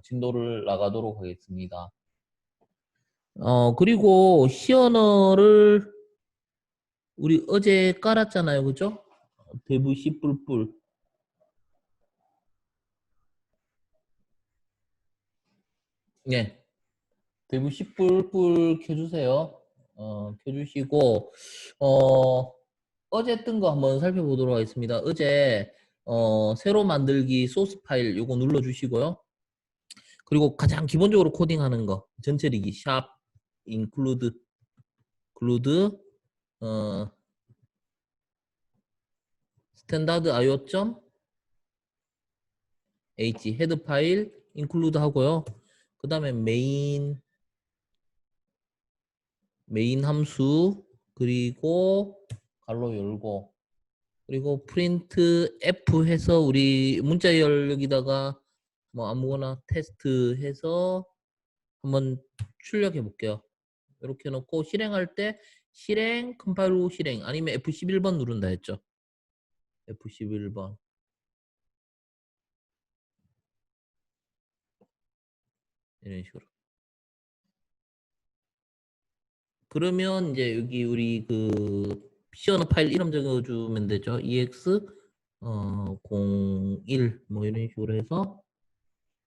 진도를 나가도록 하겠습니다. 그리고 시언어를 우리 어제 깔았잖아요. 그죠? 대부 C 뿔뿔. 네. 대부 C 뿔뿔 켜주세요. 켜주시고, 어제 뜬 거 한번 살펴보도록 하겠습니다. 어제, 새로 만들기 소스 파일 요거 눌러주시고요. 그리고 가장 기본적으로 코딩하는 거, 전체 리기, 샵, include, 스탠다드 io.h 헤드 파일 include 하고요. 그 다음에 메인 함수 그리고 갈로 열고 그리고 프린트 f 해서 우리 문자열 여기다가 뭐 아무거나 테스트 해서 한번 출력해 볼게요. 이렇게 놓고 실행할 때 실행 컴파일 후 실행 아니면 F11번 누른다 했죠. F11번. 이런 식으로. 그러면 이제 여기 우리 그 시언어 파일 이름 적어주면 되죠. ex 01 뭐 이런 식으로 해서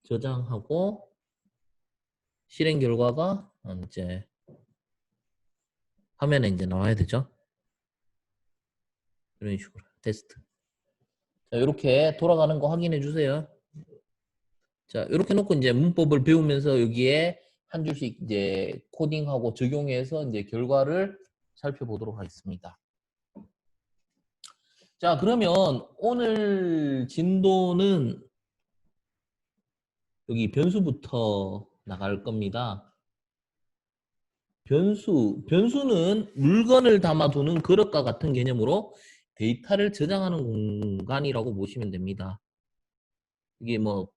저장하고 실행 결과가 이제 화면에 이제 나와야 되죠. 이런 식으로 테스트. 자, 이렇게 돌아가는 거 확인해 주세요. 자, 이렇게 놓고 이제 문법을 배우면서 여기에 한 줄씩 이제 코딩하고 적용해서 이제 결과를 살펴보도록 하겠습니다. 자, 그러면 오늘 진도는 여기 변수부터 나갈 겁니다. 변수는 물건을 담아두는 그릇과 같은 개념으로 데이터를 저장하는 공간이라고 보시면 됩니다. 이게 뭐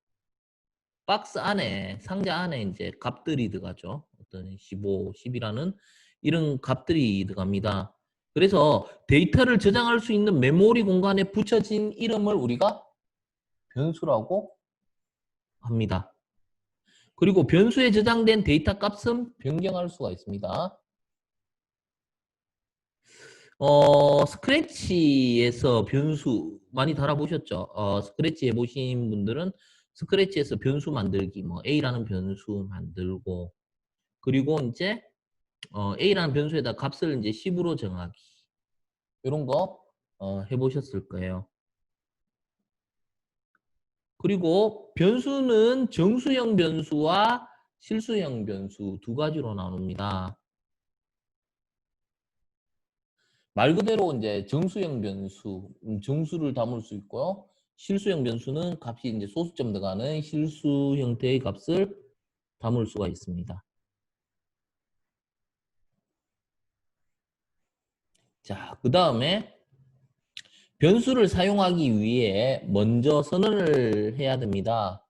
박스 안에 상자 안에 이제 값들이 들어가죠. 어떤 15, 10이라는 이런 값들이 들어갑니다. 그래서 데이터를 저장할 수 있는 메모리 공간에 붙여진 이름을 우리가 변수라고 합니다. 그리고 변수에 저장된 데이터 값은 변경할 수가 있습니다. 스크래치에서 변수 많이 달아보셨죠? 스크래치 해보신 분들은 스크래치에서 변수 만들기, 뭐 A라는 변수 만들고, 그리고 이제 A라는 변수에다 값을 이제 10으로 정하기. 이런 거 해보셨을 거예요. 그리고 변수는 정수형 변수와 실수형 변수 두 가지로 나눕니다. 말 그대로 이제 정수형 변수, 정수를 담을 수 있고요. 실수형 변수는 값이 이제 소수점 들어가는 실수 형태의 값을 담을 수가 있습니다. 자, 그 다음에 변수를 사용하기 위해 먼저 선언을 해야 됩니다.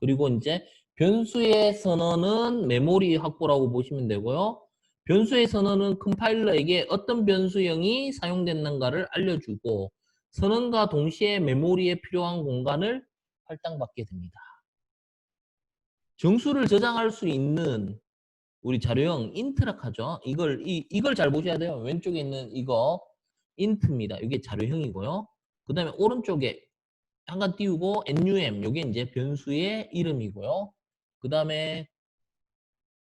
그리고 이제 변수의 선언은 메모리 확보라고 보시면 되고요. 변수의 선언은 컴파일러에게 어떤 변수형이 사용됐는가를 알려주고 선언과 동시에 메모리에 필요한 공간을 할당받게 됩니다. 정수를 저장할 수 있는 우리 자료형 인트라고 하죠. 이걸 잘 보셔야 돼요. 왼쪽에 있는 이거 인트입니다. 이게 자료형이고요. 그 다음에 오른쪽에 한 칸 띄우고 NUM 이게 이제 변수의 이름이고요. 그 다음에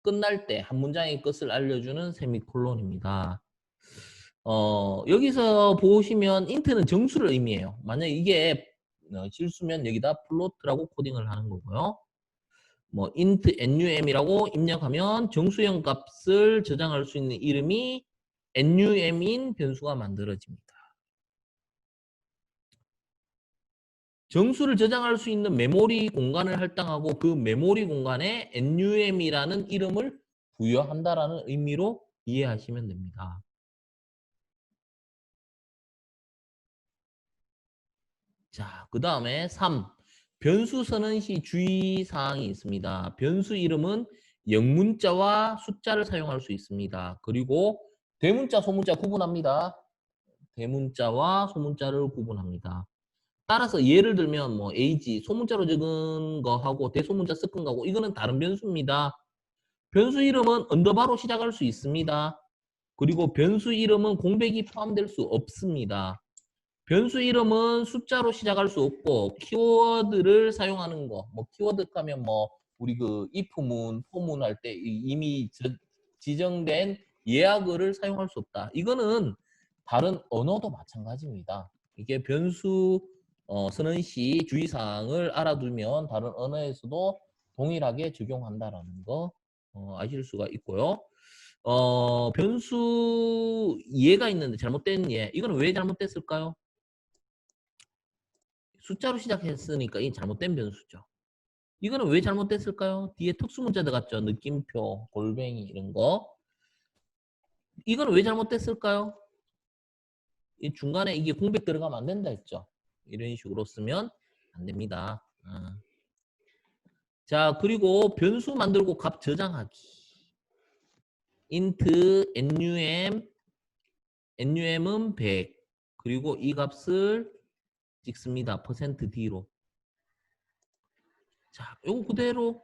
끝날 때 한 문장의 끝을 알려주는 세미콜론입니다. 여기서 보시면 int는 정수를 의미해요. 만약 이게 실수면 여기다 플로트라고 코딩을 하는 거고요. 뭐 int num이라고 입력하면 정수형 값을 저장할 수 있는 이름이 num인 변수가 만들어집니다. 정수를 저장할 수 있는 메모리 공간을 할당하고 그 메모리 공간에 num이라는 이름을 부여한다라는 의미로 이해하시면 됩니다. 자, 그 다음에 3. 변수 선언 시 주의사항이 있습니다. 변수 이름은 영문자와 숫자를 사용할 수 있습니다. 그리고 대문자, 소문자 구분합니다. 대문자와 소문자를 구분합니다. 따라서 예를 들면 뭐 ag 소문자로 적은 거하고 대소문자 섞은 거하고 이거는 다른 변수입니다. 변수 이름은 언더바로 시작할 수 있습니다. 그리고 변수 이름은 공백이 포함될 수 없습니다. 변수 이름은 숫자로 시작할 수 없고 키워드를 사용하는 거. 뭐 키워드 하면 뭐 우리 그 if문, for문 할 때 이미 지정된 예약어를 사용할 수 없다. 이거는 다른 언어도 마찬가지입니다. 이게 변수 선언 시 주의사항을 알아두면 다른 언어에서도 동일하게 적용한다라는 거 아실 수가 있고요. 변수 예가 있는데 잘못된 예. 이거는 왜 잘못됐을까요? 숫자로 시작했으니까 이 잘못된 변수죠. 이거는 왜 잘못됐을까요? 뒤에 특수문자 들어갔죠. 느낌표, 골뱅이 이런 거. 이거는 왜 잘못됐을까요? 이 중간에 이게 공백 들어가면 안 된다 했죠. 이런 식으로 쓰면 안 됩니다. 자, 그리고 변수 만들고 값 저장하기. int num은 100. 그리고 이 값을 찍습니다. %d로. 자, 요거 그대로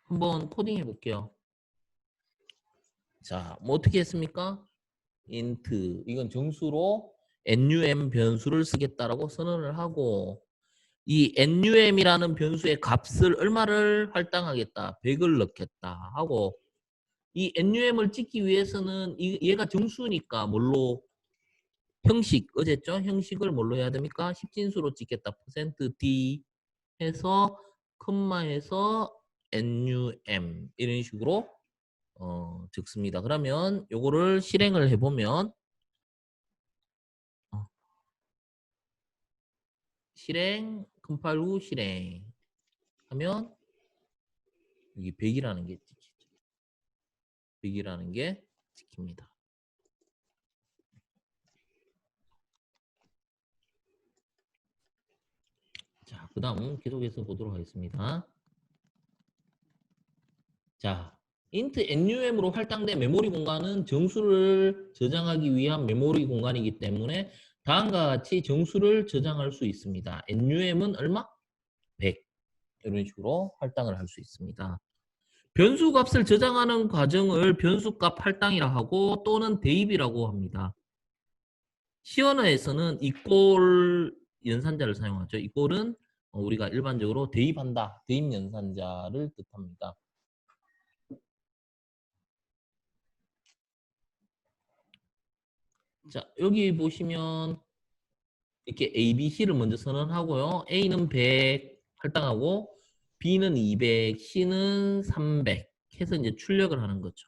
한번 코딩 해볼게요. 자, 뭐 어떻게 했습니까? int 이건 정수로 num 변수를 쓰겠다라고 선언을 하고 이 num이라는 변수의 값을 얼마를 할당하겠다 100을 넣겠다 하고 이 num을 찍기 위해서는 얘가 정수니까 뭘로 형식 어쨌죠? 형식을 뭘로 해야 됩니까? 10진수로 찍겠다 %d 해서 컴마해서 num 이런 식으로 적습니다. 그러면 요거를 실행을 해보면 실행 컴파일 후 실행 하면 여기 100이라는 게 찍히죠. 100이라는 게 찍힙니다. 자, 그 다음 계속해서 보도록 하겠습니다. 자, int num으로 할당된 메모리 공간은 정수를 저장하기 위한 메모리 공간이기 때문에 다음과 같이 정수를 저장할 수 있습니다. num은 얼마? 100. 이런 식으로 할당을 할 수 있습니다. 변수 값을 저장하는 과정을 변수값 할당이라 하고 또는 대입이라고 합니다. 시언어에서는 이꼴 연산자를 사용하죠. 이꼴은 우리가 일반적으로 대입한다, 대입 연산자를 뜻합니다. 자, 여기 보시면 이렇게 A, B, C를 먼저 선언하고요. A는 100 할당하고 B는 200, C는 300 해서 이제 출력을 하는 거죠.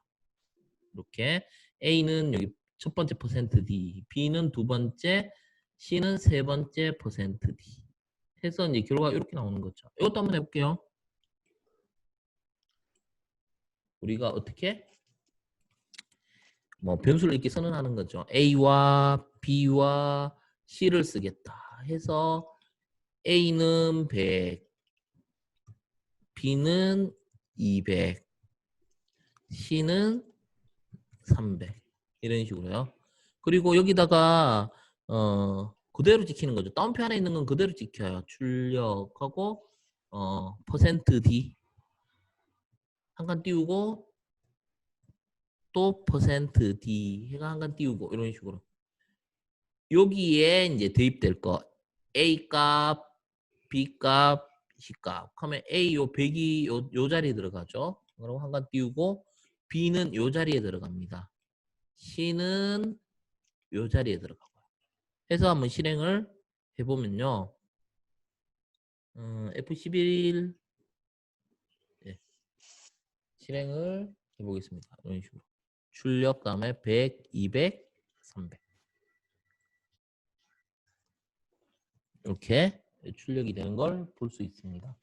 이렇게 A는 여기 첫 번째 %D, B는 두 번째, C는 세 번째 %D 해서 이제 결과가 이렇게 나오는 거죠. 이것도 한번 해볼게요. 우리가 어떻게 뭐 변수를 이렇게 선언하는 거죠. A와 B와 C를 쓰겠다 해서 A는 100, B는 200, C는 300 이런 식으로요. 그리고 여기다가 그대로 찍히는 거죠. 다운표 안에 있는 건 그대로 찍혀요. 출력하고 %D 한 칸 띄우고 또 %D 해가 한 칸 띄우고 이런 식으로 여기에 이제 대입될 거 A 값, B 값, C 값 하면 A 요 100이 요 자리에 들어가죠. 그럼 한 칸 띄우고 B는 요 자리에 들어갑니다. C는 요 자리에 들어가고요. 해서 한번 실행을 해보면요. F11 예, 실행을 해보겠습니다. 이런 식으로 출력 다음에 100, 200, 300 이렇게 출력이 되는 걸 볼 수 있습니다.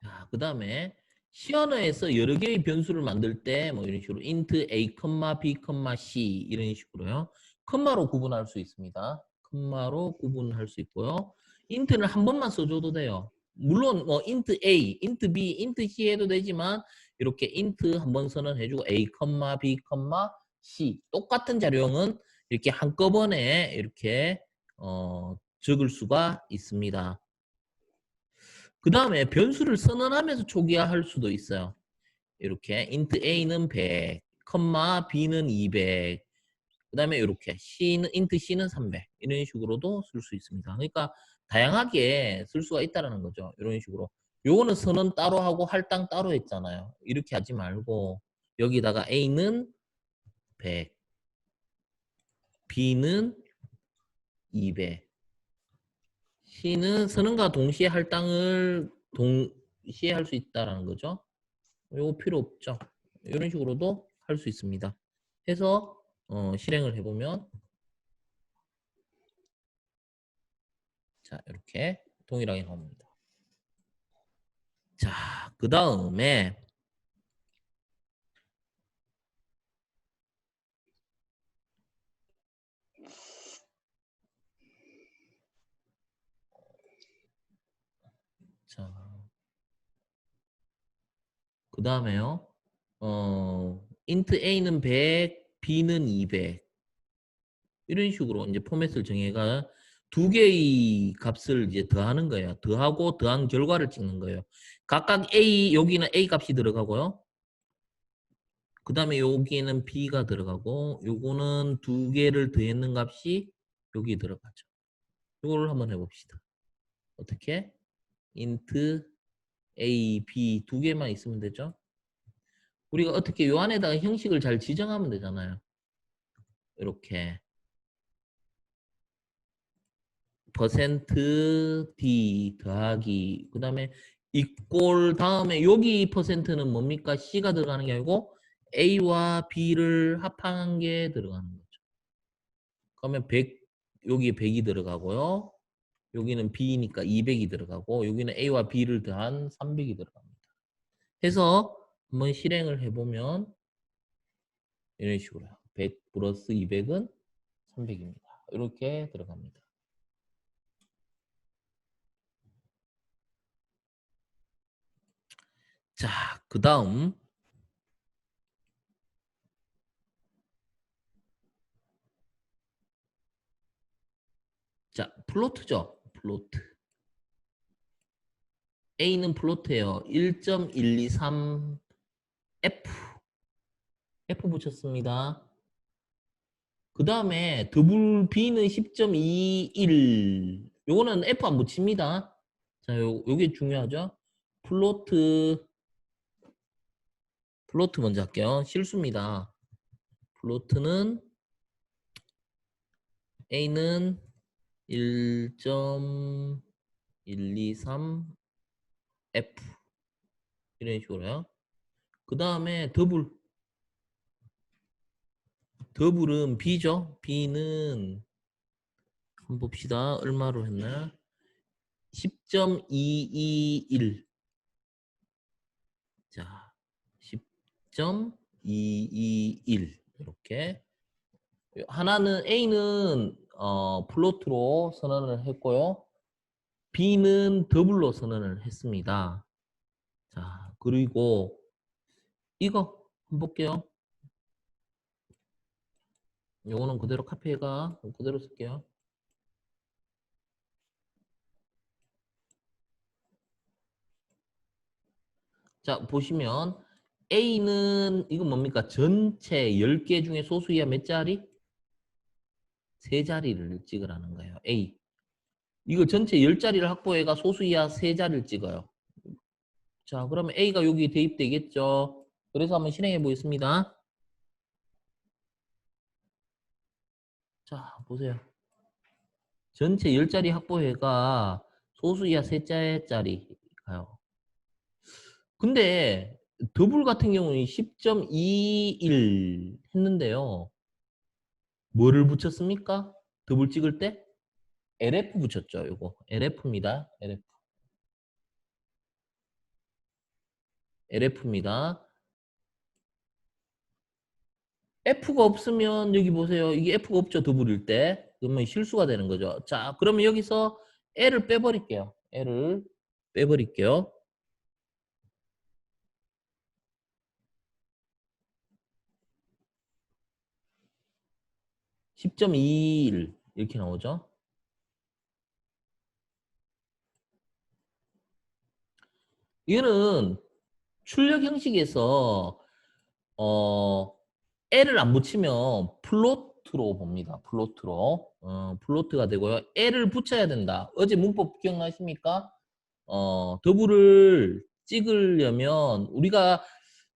자, 그 다음에 시언어에서 여러 개의 변수를 만들 때 뭐 이런 식으로 int a, b, c 이런 식으로요. 컴마로 구분할 수 있습니다. 컴마로 구분할 수 있고요. int는 한 번만 써줘도 돼요. 물론 뭐 int a, int b, int c 해도 되지만 이렇게 int 한번 선언해주고 a, b, c 똑같은 자료형은 이렇게 한꺼번에 이렇게 적을 수가 있습니다. 그 다음에 변수를 선언하면서 초기화할 수도 있어요. 이렇게 int a는 100, b는 200, 그 다음에 이렇게 int c는 300 이런 식으로도 쓸 수 있습니다. 그러니까 다양하게 쓸 수가 있다는 거죠. 이런 식으로. 요거는 선언 따로 하고 할당 따로 했잖아요. 이렇게 하지 말고 여기다가 a는 100, b는 200, c는 선언과 동시에 할당을 동시에 할 수 있다는 거죠. 요거 필요 없죠. 이런 식으로도 할 수 있습니다. 해서 실행을 해보면 자 이렇게 동일하게 나옵니다. 자, 그 다음에 자, 그 다음에요. int a는 100, b는 200 이런 식으로 이제 포맷을 정해가 두 개의 값을 이제 더하는 거예요. 더하고 더한 결과를 찍는 거예요. 각각 a 여기는 a 값이 들어가고요. 그 다음에 여기는 b가 들어가고 요거는 두 개를 더했는 값이 여기 들어가죠. 이거를 한번 해봅시다. 어떻게? int a, b 두 개만 있으면 되죠. 우리가 어떻게 요 안에다가 형식을 잘 지정하면 되잖아요. 이렇게 %d 더하기 그 다음에 이꼴 다음에 여기 %는 뭡니까? c가 들어가는 게 아니고 a와 b를 합한 게 들어가는 거죠. 그러면 100 여기에 100이 들어가고요. 여기는 b니까 200이 들어가고 여기는 a와 b를 더한 300이 들어갑니다. 해서 한번 실행을 해보면 이런 식으로 100 플러스 200은 300입니다. 이렇게 들어갑니다. 자, 그 다음 자, 플로트죠. 플로트. A는 플로트예요. 1.123 F. F 붙였습니다. 그 다음에 더블 B는 10.21. 요거는 F 안 붙입니다. 자, 요게 중요하죠. 플로트 먼저 할게요. 실수입니다. 플로트는 A는 1.123 F 이런 식으로요. 그 다음에 더블은 B죠. B는 한번 봅시다. 얼마로 했나? 10.221. 자, 10.221 이렇게 하나는 A는 플로트로 선언을 했고요. B는 더블로 선언을 했습니다. 자, 그리고 이거 한번 볼게요. 요거는 그대로 카피해가 그대로 쓸게요. 자, 보시면 A는 이건 뭡니까? 전체 10개 중에 소수 이하 몇 자리? 3자리를 찍으라는 거예요. A. 이거 전체 10자리를 확보해가 소수 이하 3자리를 찍어요. 자, 그러면 A가 여기 대입되겠죠. 그래서 한번 실행해 보겠습니다. 자, 보세요. 전체 10자리 확보해가 소수 이하 3자리 가요. 근데 더블 같은 경우는 10.21 했는데요. 뭐를 붙였습니까? 더블 찍을 때? LF 붙였죠. 요거 LF입니다. LF입니다. F가 없으면 여기 보세요. 이게 F가 없죠. 더블일 때. 그러면 실수가 되는 거죠. 자, 그러면 여기서 L을 빼버릴게요. L을 빼버릴게요. 10.21 이렇게 나오죠. 이거는 출력 형식에서 L을 안 붙이면 플로트로 봅니다. 플로트로. 플로트가 되고요. L을 붙여야 된다. 어제 문법 기억나십니까? 더블을 찍으려면 우리가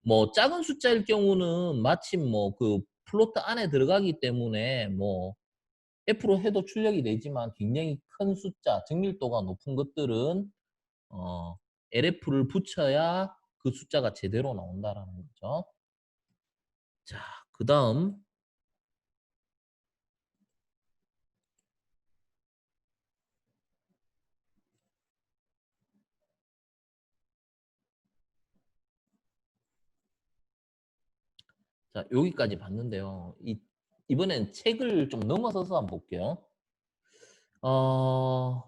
뭐 작은 숫자일 경우는 마침 뭐 그 플로트 안에 들어가기 때문에 뭐 F로 해도 출력이 되지만 굉장히 큰 숫자, 정밀도가 높은 것들은 LF를 붙여야 그 숫자가 제대로 나온다라는 거죠. 자, 그 다음 자, 여기까지 봤는데요. 이번엔 책을 좀 넘어서서 한번 볼게요. 어,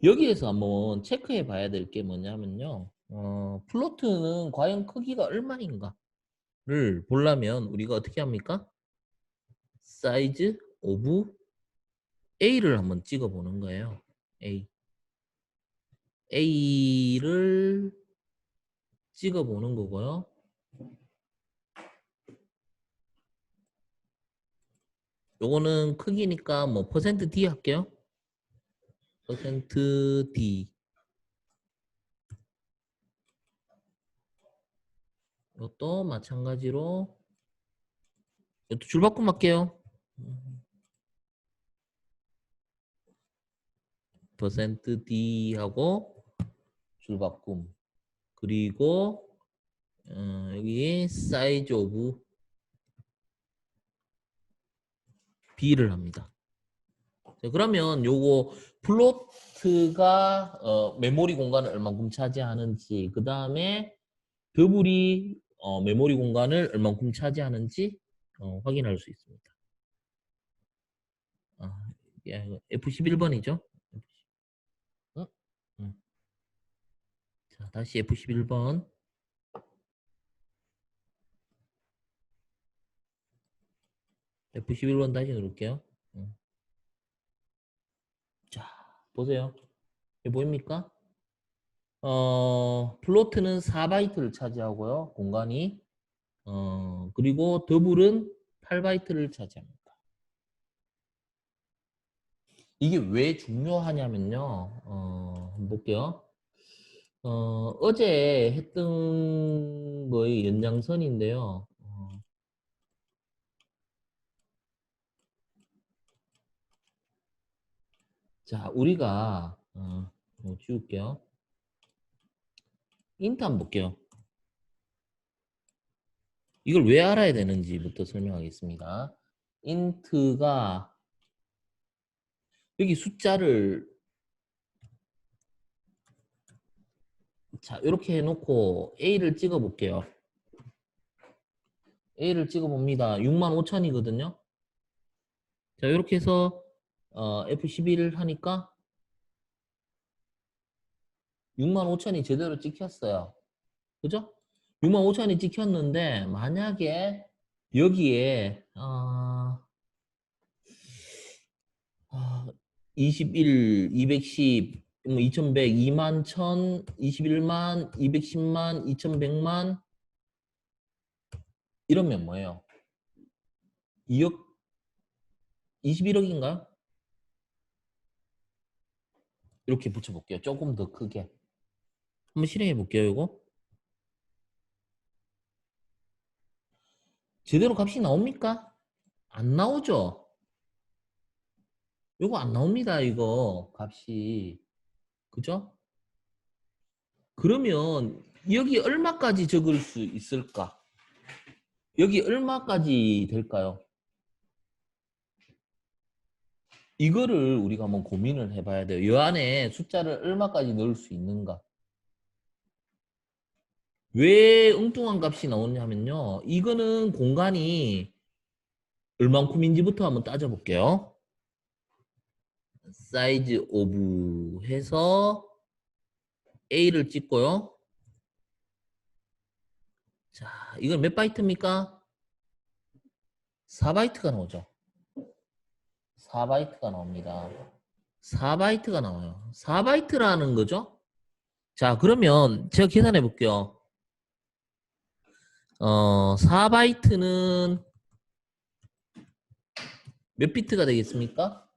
여기에서 한번 체크해 봐야 될 게 뭐냐면요. 플로트는 과연 크기가 얼마인가를 보려면 우리가 어떻게 합니까? 사이즈 오브 A를 한번 찍어 보는 거예요. A. A를 찍어 보는 거고요. 요거는 크기니까 뭐 퍼센트 %D 할게요. 퍼센트 %D. 이것도 마찬가지로 이것도 줄바꿈 할게요. 퍼센트 %D 하고 줄바꿈. 그리고 여기 사이즈 오브 B를 합니다. 자, 그러면 요거 플로트가 메모리 공간을 얼만큼 차지하는지, 그 다음에 더블이 메모리 공간을 얼만큼 차지하는지 확인할 수 있습니다. F11번이죠. 응? 응. 자, 다시 F11번. F11번 다시 누를게요. 응. 자, 보세요. 이게 보입니까? 플로트는 4바이트를 차지하고요. 공간이. 그리고 더블은 8바이트를 차지합니다. 이게 왜 중요하냐면요. 한번 볼게요. 어제 했던 거의 연장선인데요. 자, 우리가 지울게요. 인트 한번 볼게요. 이걸 왜 알아야 되는지부터 설명하겠습니다. 인트가 여기 숫자를 자, 이렇게 해놓고 A를 찍어 볼게요. A를 찍어 봅니다. 65,000이거든요. 자, 이렇게 해서 F11을 하니까 65,000이 제대로 찍혔어요. 그죠? 65,000이 찍혔는데 만약에 여기에 21, 210, 2100, 2만 1000, 21만, 210만, 2100만 이러면 뭐예요? 2억, 21억인가요? 이렇게 붙여볼게요. 조금 더 크게. 한번 실행해 볼게요, 이거. 제대로 값이 나옵니까? 안 나오죠? 이거 안 나옵니다, 이거 값이. 그죠? 그러면 여기 얼마까지 적을 수 있을까? 여기 얼마까지 될까요? 이거를 우리가 한번 고민을 해봐야 돼요. 이 안에 숫자를 얼마까지 넣을 수 있는가? 왜 엉뚱한 값이 나오냐면요. 이거는 공간이 얼만큼인지부터 한번 따져볼게요. 사이즈 오브 해서 A를 찍고요. 자, 이건 몇 바이트입니까? 4바이트가 나오죠. 4바이트가 나옵니다. 4바이트가 나와요. 4바이트라는 거죠. 자, 그러면 제가 계산해 볼게요. 4바이트는 몇 비트가 되겠습니까?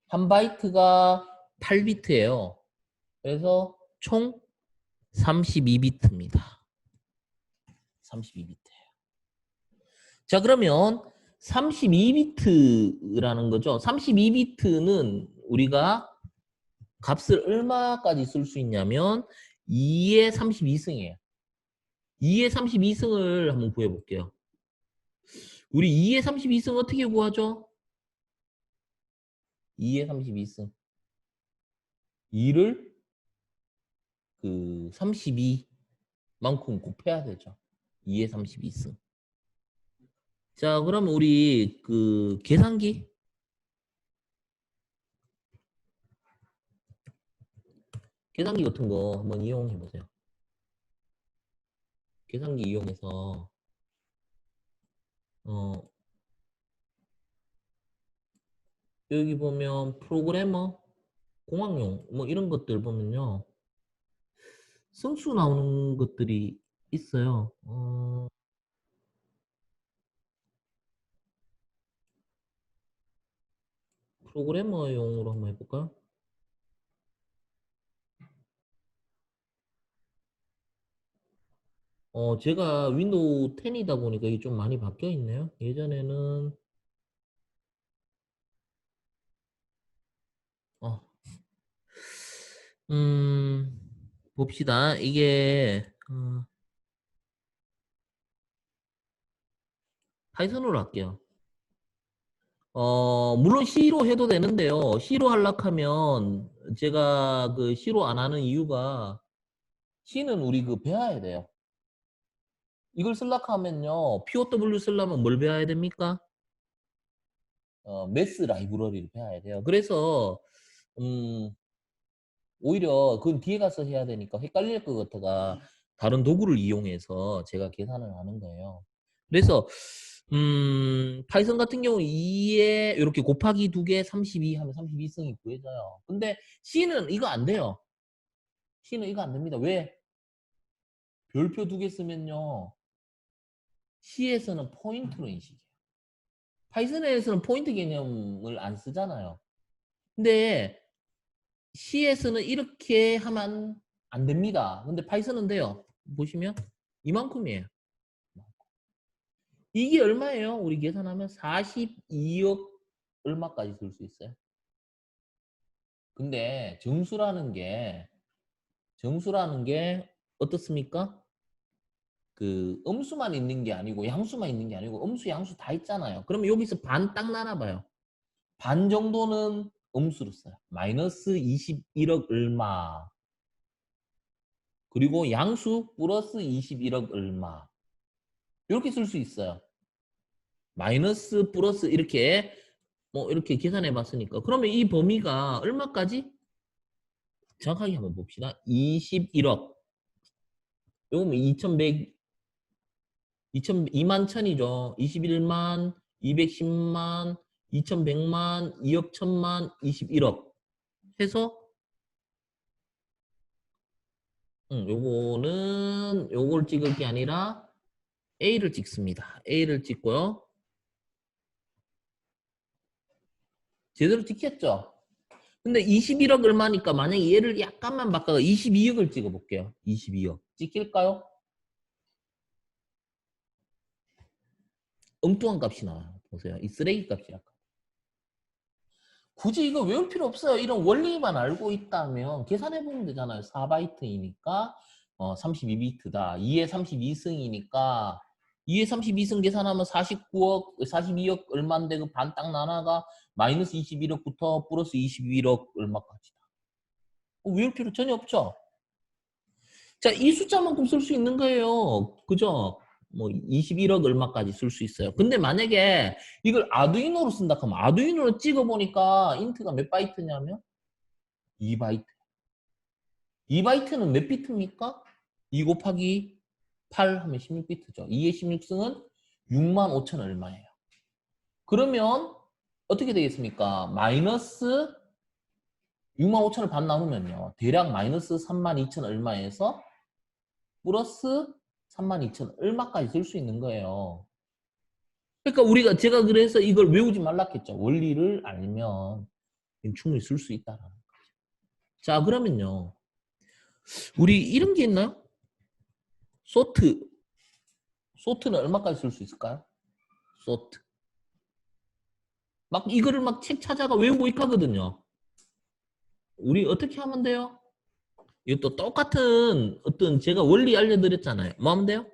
한 바이트가 8비트예요. 그래서 총 32비트입니다. 32비트. 자, 그러면 32비트라는 거죠. 32비트는 우리가 값을 얼마까지 쓸 수 있냐면 2의 32승이에요. 2의 32승을 한번 구해볼게요. 우리 2의 32승 어떻게 구하죠? 2의 32승. 2를 그 32만큼 곱해야 되죠. 2의 32승. 자, 그럼 우리 그 계산기 같은 거 한번 이용해 보세요. 계산기 이용해서 여기 보면 프로그래머, 공학용 뭐 이런 것들 보면요. 승수 나오는 것들이 있어요. 프로그래머용으로 한번 해볼까요? 제가 윈도우 10이다 보니까 이게 좀 많이 바뀌어 있네요. 예전에는 어, 봅시다. 이게 파이썬으로 할게요. 물론 C로 해도 되는데요. C로 하려고 하면 제가 그 C로 안 하는 이유가 C는 우리 그 배워야 돼요. 이걸 쓰려고 하면요. POW 쓰려면 뭘 배워야 됩니까? 매스 라이브러리를 배워야 돼요. 그래서 오히려 그건 뒤에 가서 해야 되니까 헷갈릴 것 같아가 다른 도구를 이용해서 제가 계산을 하는 거예요. 그래서 파이썬 같은 경우 2에 이렇게 곱하기 2개 32 하면 32승이 구해져요. 근데 C는 이거 안 돼요. C는 이거 안 됩니다. 왜? 별표 2개 쓰면요. C에서는 포인트로 인식해요. 파이썬에서는 포인트 개념을 안 쓰잖아요. 근데 C에서는 이렇게 하면 안 됩니다. 근데 파이썬은 돼요. 보시면 이만큼이에요. 이게 얼마예요? 우리 계산하면 42억 얼마까지 쓸 수 있어요. 근데 정수라는 게 어떻습니까? 그 음수만 있는 게 아니고 양수만 있는 게 아니고 음수 양수 다 있잖아요. 그러면 여기서 반 딱 나눠봐요. 반 정도는 음수로 써요. 마이너스 21억 얼마. 그리고 양수 플러스 21억 얼마. 이렇게 쓸 수 있어요. 마이너스 플러스 이렇게 뭐 이렇게 계산해 봤으니까. 그러면 이 범위가 얼마까지? 정확하게 한번 봅시다. 21억. 요거면 2100, 2만 천이죠. 21만, 210만, 2100만, 2억 천만, 21억. 해서 요걸 찍을 게 아니라 A를 찍습니다. A를 찍고요. 제대로 찍혔죠? 근데 21억 얼마니까 만약에 얘를 약간만 바꿔서 22억을 찍어볼게요. 22억. 찍힐까요? 엉뚱한 값이 나와요. 보세요. 이 쓰레기 값이야. 굳이 이거 외울 필요 없어요. 이런 원리만 알고 있다면 계산해보면 되잖아요. 4바이트이니까 32비트다. 2에 32승이니까 2에 32승 계산하면 49억, 42억 얼마인데 그 반 딱 나눠가 마이너스 21억부터 플러스 21억 얼마까지다. 외울 필요 전혀 없죠. 자, 이 숫자만큼 쓸 수 있는 거예요. 그죠? 뭐 21억 얼마까지 쓸 수 있어요. 근데 만약에 이걸 아두이노로 쓴다 하면 아두이노로 찍어보니까 인트가 몇 바이트냐면 2바이트. 2바이트는 몇 비트입니까? 2 곱하기 8 하면 16비트죠. 2의 16승은 6만 5천 얼마예요. 그러면 어떻게 되겠습니까? 마이너스 65,000을 반 나누면요. 대략 마이너스 32,000 얼마에서 플러스 32,000 얼마까지 쓸 수 있는 거예요. 그러니까 제가 그래서 이걸 외우지 말라 했죠. 원리를 알면 충분히 쓸 수 있다라는 거죠. 자, 그러면요. 우리 이런 게 있나요? 소트. 소트는 얼마까지 쓸 수 있을까요? 소트. 막 이거를 막 책 찾아가 외우고 있거든요. 우리 어떻게 하면 돼요? 이것도 똑같은 어떤 제가 원리 알려드렸잖아요. 뭐 하면 돼요?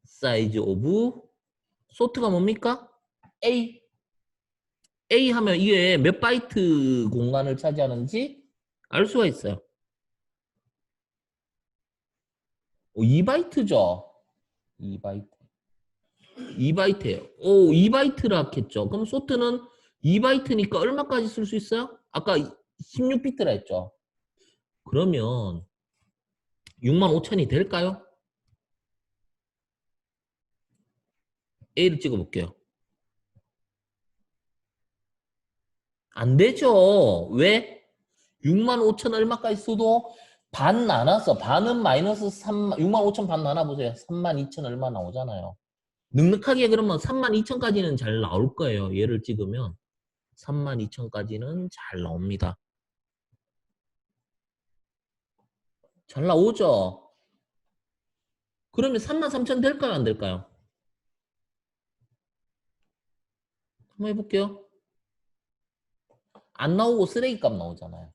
사이즈 오브 소트가 뭡니까? A. A 하면 이게 몇 바이트 공간을 차지하는지 알 수가 있어요. 2바이트죠. 2바이트. 2바이트예요. 오, 2바이트라 했죠. 그럼 소트는 2바이트니까 얼마까지 쓸 수 있어요? 아까 16비트라 했죠. 그러면 65,000이 될까요? A를 찍어볼게요. 안 되죠. 왜? 65,000 얼마까지 써도 반 나눠서 반은 마이너스 65,000 반 나눠보세요. 32,000 얼마 나오잖아요. 넉넉하게 그러면 32,000까지는 잘 나올 거예요. 얘를 찍으면 32,000까지는 잘 나옵니다. 잘 나오죠? 그러면 33,000 될까요? 안 될까요? 한번 해볼게요. 안 나오고 쓰레기값 나오잖아요.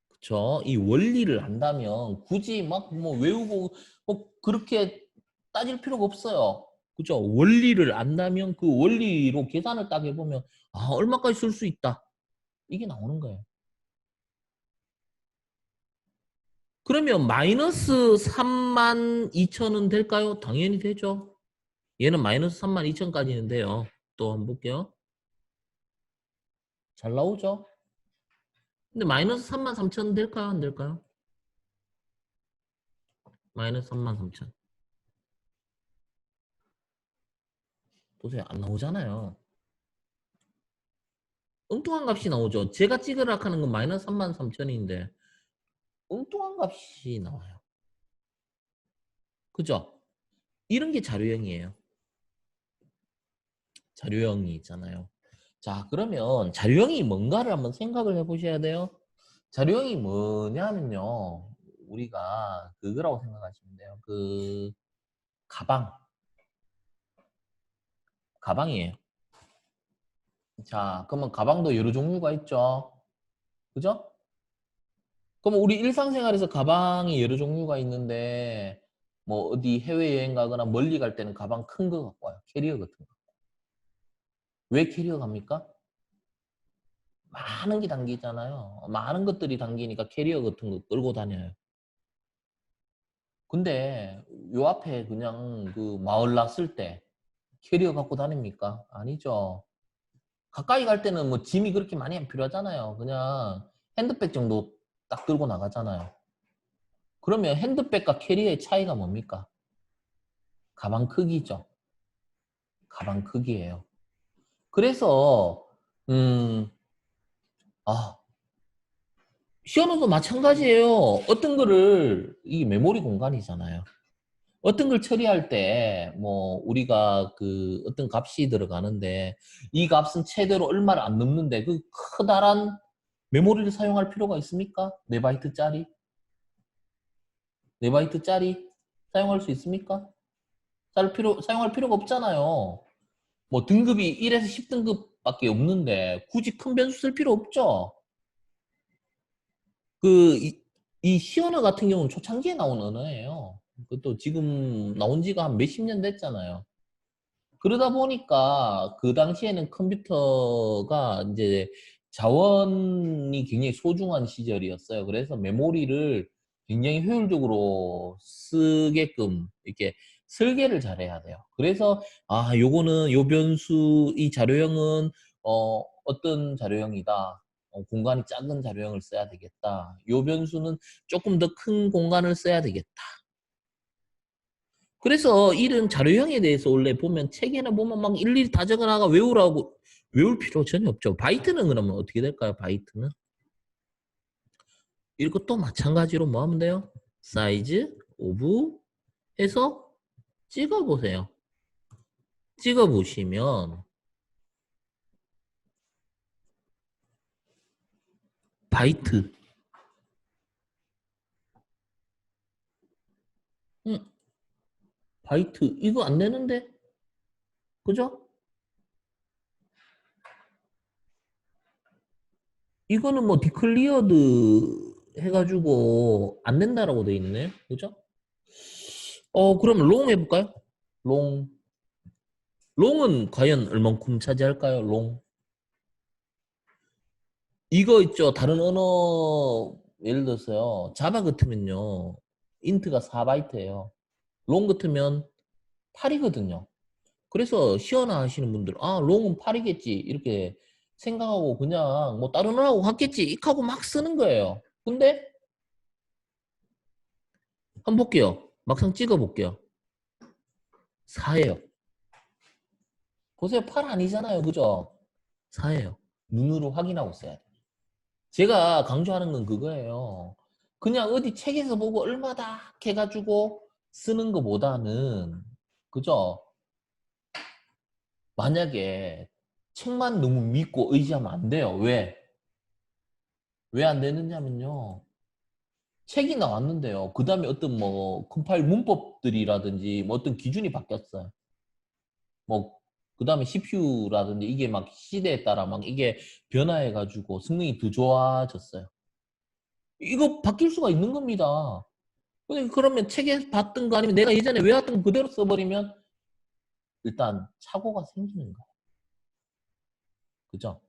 그쵸? 이 원리를 안다면 굳이 막 뭐 외우고 뭐 그렇게 따질 필요가 없어요. 그죠? 원리를 안다면 그 원리로 계산을 딱 해보면 아, 얼마까지 쓸 수 있다. 이게 나오는 거예요. 그러면 마이너스 32,000은 될까요? 당연히 되죠. 얘는 마이너스 32,000까지는 돼요. 또 한번 볼게요. 잘 나오죠? 근데 마이너스 33,000 될까요? 안 될까요? 마이너스 33,000. 보세요. 안 나오잖아요. 엉뚱한 값이 나오죠. 제가 찍으라 하는 건 마이너스 33,000인데 엉뚱한 값이 나와요. 그죠? 이런 게 자료형이에요. 자료형이 있잖아요. 자, 그러면 자료형이 뭔가를 한번 생각을 해보셔야 돼요. 자료형이 뭐냐면요. 우리가 그거라고 생각하시면 돼요. 가방. 가방이에요. 자, 그러면 가방도 여러 종류가 있죠. 그죠? 그럼 우리 일상생활에서 가방이 여러 종류가 있는데 뭐 어디 해외여행 가거나 멀리 갈 때는 가방 큰 거 갖고 와요. 캐리어 같은 거. 왜 캐리어 갑니까? 많은 게 담기잖아요. 많은 것들이 담기니까 캐리어 같은 거 끌고 다녀요. 근데 요 앞에 그냥 그 마을 났을 때 캐리어 갖고 다닙니까? 아니죠. 가까이 갈 때는 뭐 짐이 그렇게 많이 안 필요하잖아요. 그냥 핸드백 정도 딱 들고 나가잖아요. 그러면 핸드백과 캐리어의 차이가 뭡니까? 가방 크기죠. 가방 크기예요. 그래서 음, 아, 시어너도 마찬가지예요. 어떤 거를 이 메모리 공간이잖아요. 어떤 걸 처리할 때 뭐 우리가 그 어떤 값이 들어가는데 이 값은 최대로 얼마를 안 넘는데 그 커다란 메모리를 사용할 필요가 있습니까? 4바이트짜리? 4바이트짜리 사용할 수 있습니까? 사용할 필요가 없잖아요. 뭐 등급이 1에서 10등급밖에 없는데 굳이 큰 변수 쓸 필요 없죠. 이 시언어 같은 경우는 초창기에 나온 언어예요. 그것도 지금 나온 지가 한 몇십 년 됐잖아요. 그러다 보니까 그 당시에는 컴퓨터가 이제 자원이 굉장히 소중한 시절이었어요. 그래서 메모리를 굉장히 효율적으로 쓰게끔 이렇게 설계를 잘해야 돼요. 그래서 아, 요거는 요 변수 이 자료형은 어떤 자료형이다. 공간이 작은 자료형을 써야 되겠다. 요 변수는 조금 더 큰 공간을 써야 되겠다. 그래서 이런 자료형에 대해서 원래 보면 책에는 보면 막 일일이 다 적어나가 외우라고 외울 필요 전혀 없죠. 바이트는 그러면 어떻게 될까요? 바이트는 이것도 마찬가지로 뭐 하면 돼요? 사이즈 오브 해서 찍어보세요. 찍어보시면 바이트 바이트 이거 안 되는데 그죠? 이거는 뭐 디클리어드 해가지고 안 된다라고 돼 있네 그죠? 그럼 롱 해볼까요? 롱 롱은 과연 얼만큼 차지할까요? 롱 이거 있죠 다른 언어 예를 들어서요 자바 같으면요 인트가 4바이트예요 롱 같으면 8이거든요 그래서 시연화 하시는 분들 아 롱은 8이겠지 이렇게 생각하고 그냥 뭐 다른 언어하고 같겠지 익 하고 막 쓰는 거예요 근데 한번 볼게요 막상 찍어 볼게요 4예요 보세요 8 아니잖아요 그죠 4예요 눈으로 확인하고 써야 돼요 제가 강조하는 건 그거예요 그냥 어디 책에서 보고 얼마다 해가지고 쓰는 것보다는 그죠 만약에 책만 너무 믿고 의지하면 안 돼요 왜? 왜 안 되느냐면요 책이 나왔는데요. 그 다음에 어떤 뭐 컴파일 문법들이라든지 뭐 어떤 기준이 바뀌었어요. 뭐 그 다음에 CPU라든지 이게 막 시대에 따라 막 이게 변화해가지고 성능이 더 좋아졌어요. 이거 바뀔 수가 있는 겁니다. 그러면 책에 봤던 거 아니면 내가 예전에 외웠던 거 그대로 써버리면 일단 착오가 생기는 거예요. 그죠?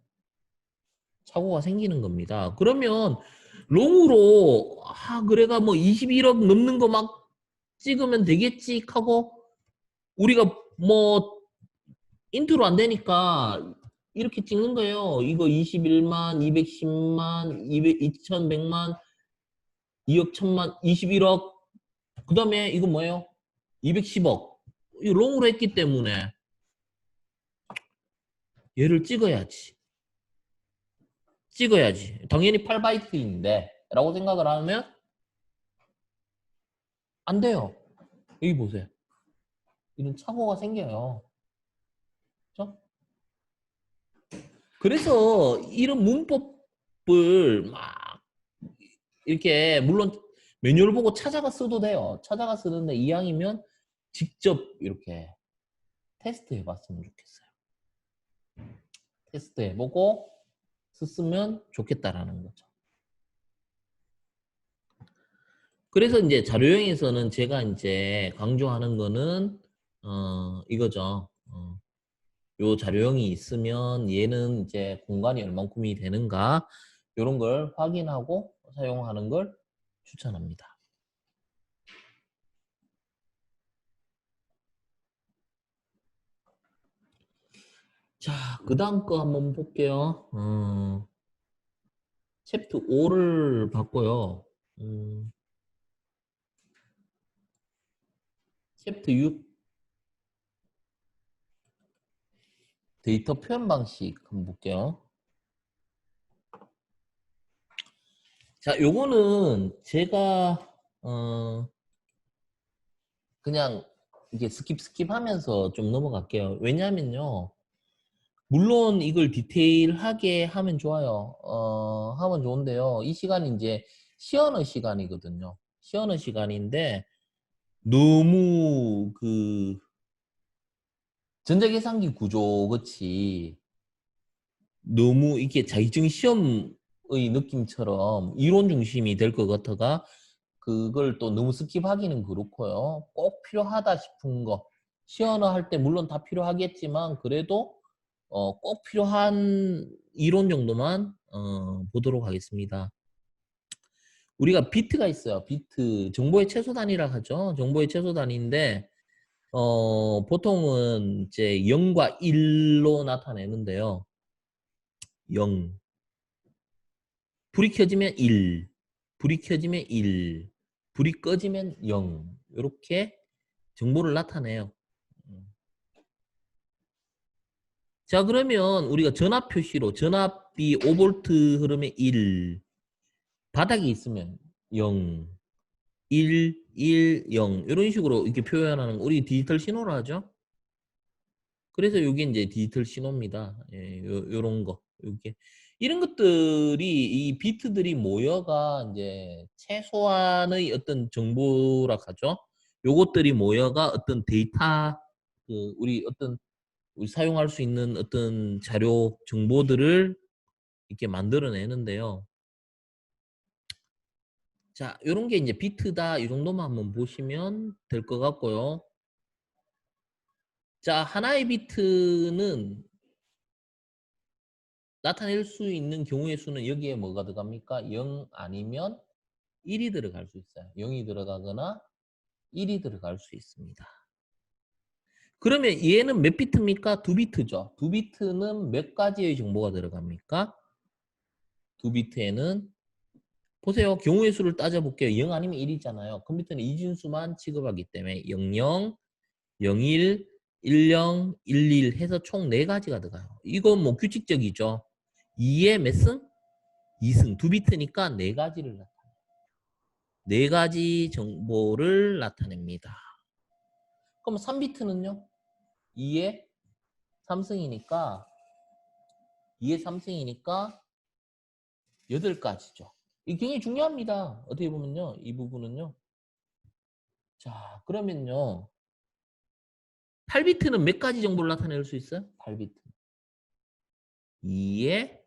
착오가 생기는 겁니다. 그러면 롱으로 그래가 뭐 21억 넘는 거 막 찍으면 되겠지 하고 우리가 뭐 인트로 안 되니까 이렇게 찍는 거예요. 이거 21만, 210만, 200, 2100만, 2억 1000만, 21억. 그 다음에 이거 뭐예요? 210억. 이 롱으로 했기 때문에 얘를 찍어야지. 찍어야지. 당연히 8바이트인데 라고 생각을 하면 안 돼요. 여기 보세요. 이런 착오가 생겨요. 그렇죠? 그래서 이런 문법을 막 이렇게 물론 매뉴얼 보고 찾아가 써도 돼요. 찾아가 쓰는데 이왕이면 직접 이렇게 테스트 해봤으면 좋겠어요. 테스트 해보고 썼으면 좋겠다라는 거죠. 그래서 이제 자료형에서는 제가 이제 강조하는 거는 이거죠. 요 자료형이 있으면 얘는 이제 공간이 얼만큼이 되는가 이런 걸 확인하고 사용하는 걸 추천합니다. 자, 그 다음 거 한번 볼게요. 챕터 5를 봤고요. 챕터 6 데이터 표현 방식 한번 볼게요. 자, 요거는 제가 그냥 이게 스킵 하면서 좀 넘어갈게요. 왜냐면요. 물론 이걸 디테일하게 하면 좋아요. 하면 좋은데요. 이 시간이 이제 시언어 시간이거든요. 시언어 시간인데 너무 그 전자계산기 구조 같이 너무 이게 자격증 시험의 느낌처럼 이론 중심이 될 것 같아가 그걸 또 너무 스킵하기는 그렇고요. 꼭 필요하다 싶은 거 시연어 할 때 물론 다 필요하겠지만 그래도 꼭 필요한 이론 정도만 보도록 하겠습니다. 우리가 비트가 있어요. 비트 정보의 최소 단위라 하죠. 정보의 최소 단위인데 보통은 이제 0과 1로 나타내는데요. 0 불이 켜지면 1 불이 켜지면 1 불이 꺼지면 0 이렇게 정보를 나타내요. 자, 그러면 우리가 전압 표시로 전압이 5V 흐름에 1, 바닥이 있으면 0, 1, 1, 0 이런 식으로 이렇게 표현하는 거 우리 디지털 신호로 하죠. 그래서 이게 이제 디지털 신호입니다. 예, 요런 거. 요게 이런 것들이 이 비트들이 모여가 이제 최소한의 어떤 정보라 하죠. 요것들이 모여가 어떤 데이터 우리 어떤 우리 사용할 수 있는 어떤 자료 정보들을 이렇게 만들어내는데요. 자, 요런 게 이제 비트다. 이 정도만 한번 보시면 될 것 같고요. 자, 하나의 비트는 나타낼 수 있는 경우의 수는 여기에 뭐가 들어갑니까? 0 아니면 1이 들어갈 수 있어요. 0이 들어가거나 1이 들어갈 수 있습니다. 그러면 얘는 몇 비트입니까? 2비트죠. 2비트는 몇 가지의 정보가 들어갑니까? 2비트에는 보세요. 경우의 수를 따져볼게요. 0 아니면 1이잖아요. 컴퓨터는 이진수만 취급하기 때문에 00, 01, 10, 11 해서 총 4가지가 들어가요. 이건 뭐 규칙적이죠. 2의 몇 승? 2승. 2비트니까 4가지를 나타내요. 4가지 정보를 나타냅니다. 그럼 3비트는요? 2의 3승이니까 2의 3승이니까 8가지죠. 이게 굉장히 중요합니다. 어떻게 보면요. 이 부분은요. 자, 그러면요. 8비트는 몇 가지 정보를 나타낼 수 있어요? 8비트. 2의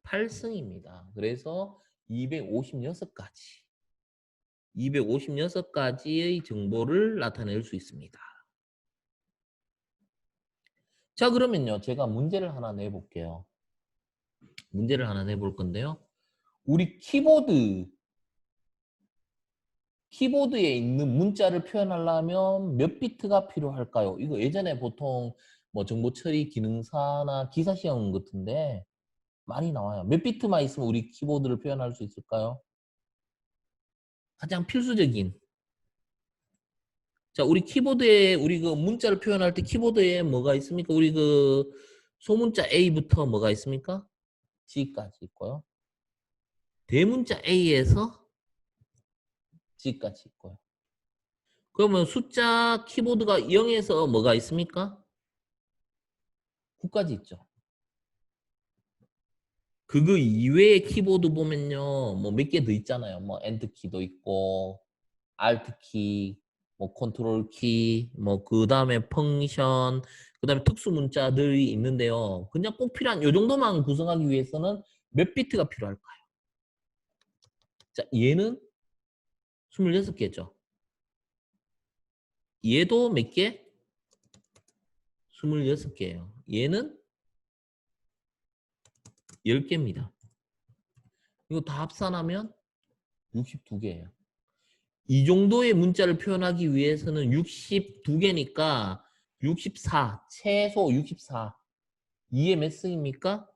8승입니다. 그래서 256가지. 256가지의 정보를 나타낼 수 있습니다. 자, 그러면요. 제가 문제를 하나 내볼게요. 문제를 하나 내볼 건데요. 우리 키보드에 있는 문자를 표현하려면 몇 비트가 필요할까요? 이거 예전에 보통 뭐 정보 처리 기능사나 기사 시험 같은데 많이 나와요. 몇 비트만 있으면 우리 키보드를 표현할 수 있을까요? 가장 필수적인. 자, 우리 키보드에 우리 그 문자를 표현할 때 키보드에 뭐가 있습니까? 우리 그 소문자 A부터 뭐가 있습니까? G까지 있고요. 대문자 A에서 G까지 있고요. 그러면 숫자 키보드가 0에서 뭐가 있습니까? 9까지 있죠. 그거 이외의 키보드 보면요. 뭐 몇 개 더 있잖아요. 뭐 엔터 키도 있고 알트 키, 뭐 컨트롤 키, 뭐 그다음에 펑션, 그다음에 특수 문자들이 있는데요. 그냥 꼭 필요한 요 정도만 구성하기 위해서는 몇 비트가 필요할까요? 자, 얘는 26개죠. 얘도 몇 개? 26개예요. 얘는 10개입니다. 이거 다 합산하면 62개예요. 이 정도의 문자를 표현하기 위해서는 62개니까 64, 최소 64. 2의 몇 승입니까?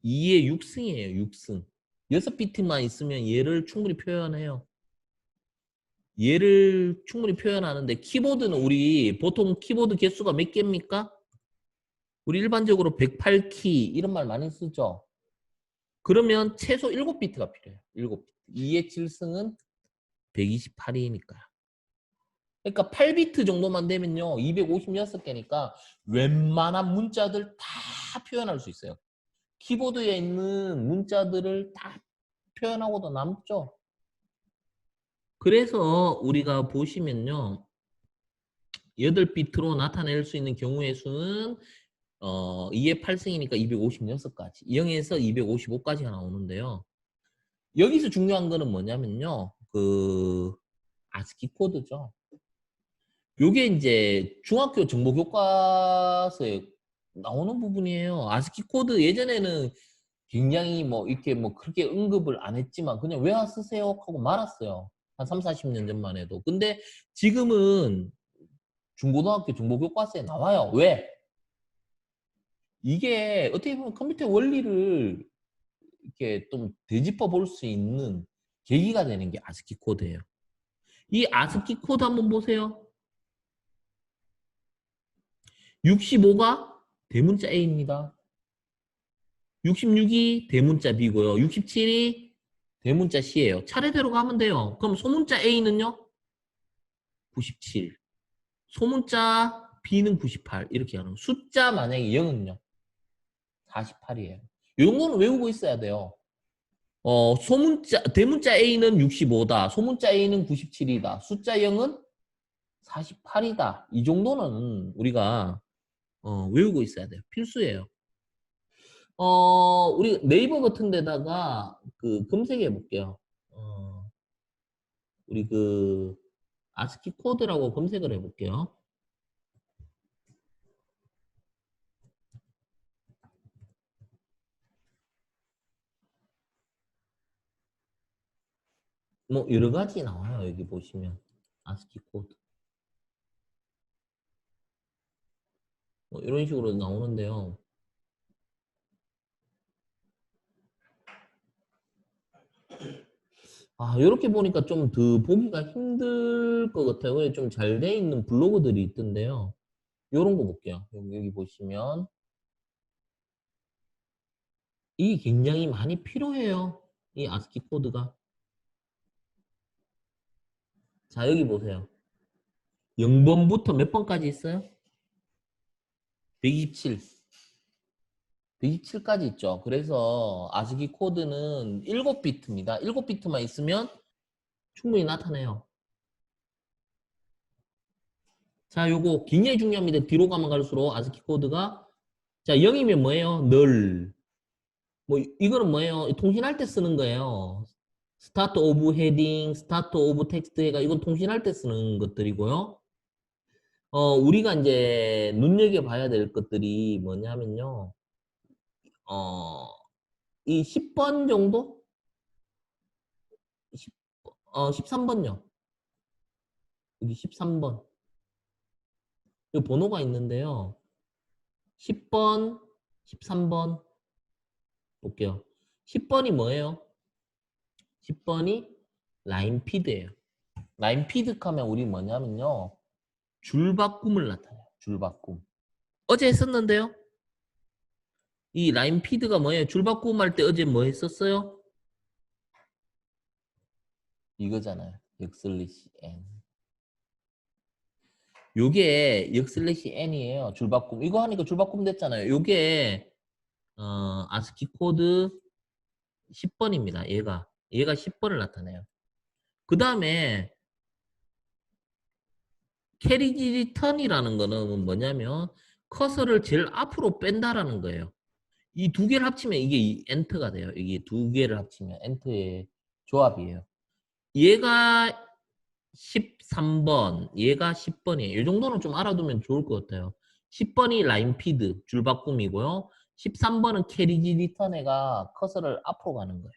2의 6승이에요. 6승. 6비트만 있으면 얘를 충분히 표현해요. 얘를 충분히 표현하는데 키보드는 우리 보통 키보드 개수가 몇 개입니까? 우리 일반적으로 108키 이런 말 많이 쓰죠. 그러면 최소 7비트가 필요해요. 7비트. 2의 7승은 128이니까요. 그러니까 8비트 정도만 되면요. 256개니까 웬만한 문자들 다 표현할 수 있어요. 키보드에 있는 문자들을 다 표현하고도 남죠. 그래서 우리가 보시면요. 8비트로 나타낼 수 있는 경우의 수는 2의 8승이니까 256가지. 0에서 255까지가 나오는데요. 여기서 중요한 거는 뭐냐면요. 그 아스키 코드죠. 요게 이제 중학교 정보 교과서에 나오는 부분이에요. 아스키 코드 예전에는 굉장히 뭐 이렇게 뭐 그렇게 언급을 안 했지만 그냥 외화 쓰세요 하고 말았어요. 한 3, 40년 전만 해도. 근데 지금은 중고등학교 정보 교과서에 나와요. 왜? 이게 어떻게 보면 컴퓨터 원리를 이렇게 좀 되짚어 볼 수 있는 계기가 되는 게 아스키 코드예요. 이 아스키 코드 한번 보세요. 65가 대문자 A입니다. 66이 대문자 B고요. 67이 대문자 C예요. 차례대로 가면 돼요. 그럼 소문자 A는요? 97. 소문자 B는 98. 이렇게 하는. 숫자 만약에 0은요? 48이에요. 이런 거는 외우고 있어야 돼요. 대문자 A는 65다. 소문자 A는 97이다. 숫자 0은 48이다. 이 정도는 우리가 외우고 있어야 돼요. 필수예요. 우리 네이버 같은 데다가 그 검색해 볼게요. 우리 그 아스키 코드라고 검색을 해 볼게요. 뭐 여러 가지 나와요. 여기 보시면 아스키 코드. 뭐 이런 식으로 나오는데요. 이렇게 보니까 좀 더 보기가 힘들 것 같아요. 좀 잘 돼 있는 블로그들이 있던데요. 요런 거 볼게요. 여기 보시면 이게 굉장히 많이 필요해요. 이 아스키 코드가. 자, 여기 보세요. 0번부터 몇 번까지 있어요? 127. 127까지 있죠. 그래서 아스키 코드는 7비트입니다. 7비트만 있으면 충분히 나타내요. 자, 요거 굉장히 중요합니다. 뒤로 가면 갈수록 아스키 코드가 자, 0이면 뭐예요? 널. 뭐 이거는 뭐예요? 통신할 때 쓰는 거예요. 스타트 오브 헤딩, 스타트 오브 텍스트 해가 이건 통신할 때 쓰는 것들이고요. 우리가 이제 눈여겨봐야 될 것들이 뭐냐면요. 이 10번 정도? 10, 13번요. 여기 13번. 이 번호가 있는데요. 10번, 13번 볼게요. 10번이 뭐예요? 10번이 라인 피드예요. 라인 피드 하면 우리 뭐냐면요. 줄바꿈을 나타내요. 줄바꿈. 어제 했었는데요. 이 라인 피드가 뭐예요? 줄바꿈 할 때 어제 뭐 했었어요? 이거잖아요. 역슬래시 n. 요게 역슬래시 n이에요. 줄바꿈. 이거 하니까 줄바꿈 됐잖아요. 요게 아스키 코드 10번입니다. 얘가 10번을 나타내요. 그 다음에 캐리지 리턴이라는 거는 뭐냐면 커서를 제일 앞으로 뺀다라는 거예요. 이 두 개를 합치면 이게 엔터가 돼요. 이게 두 개를 합치면 엔터의 조합이에요. 얘가 13번, 얘가 10번이에요. 이 정도는 좀 알아두면 좋을 것 같아요. 10번이 라인 피드, 줄바꿈이고요. 13번은 캐리지 리턴애가 커서를 앞으로 가는 거예요.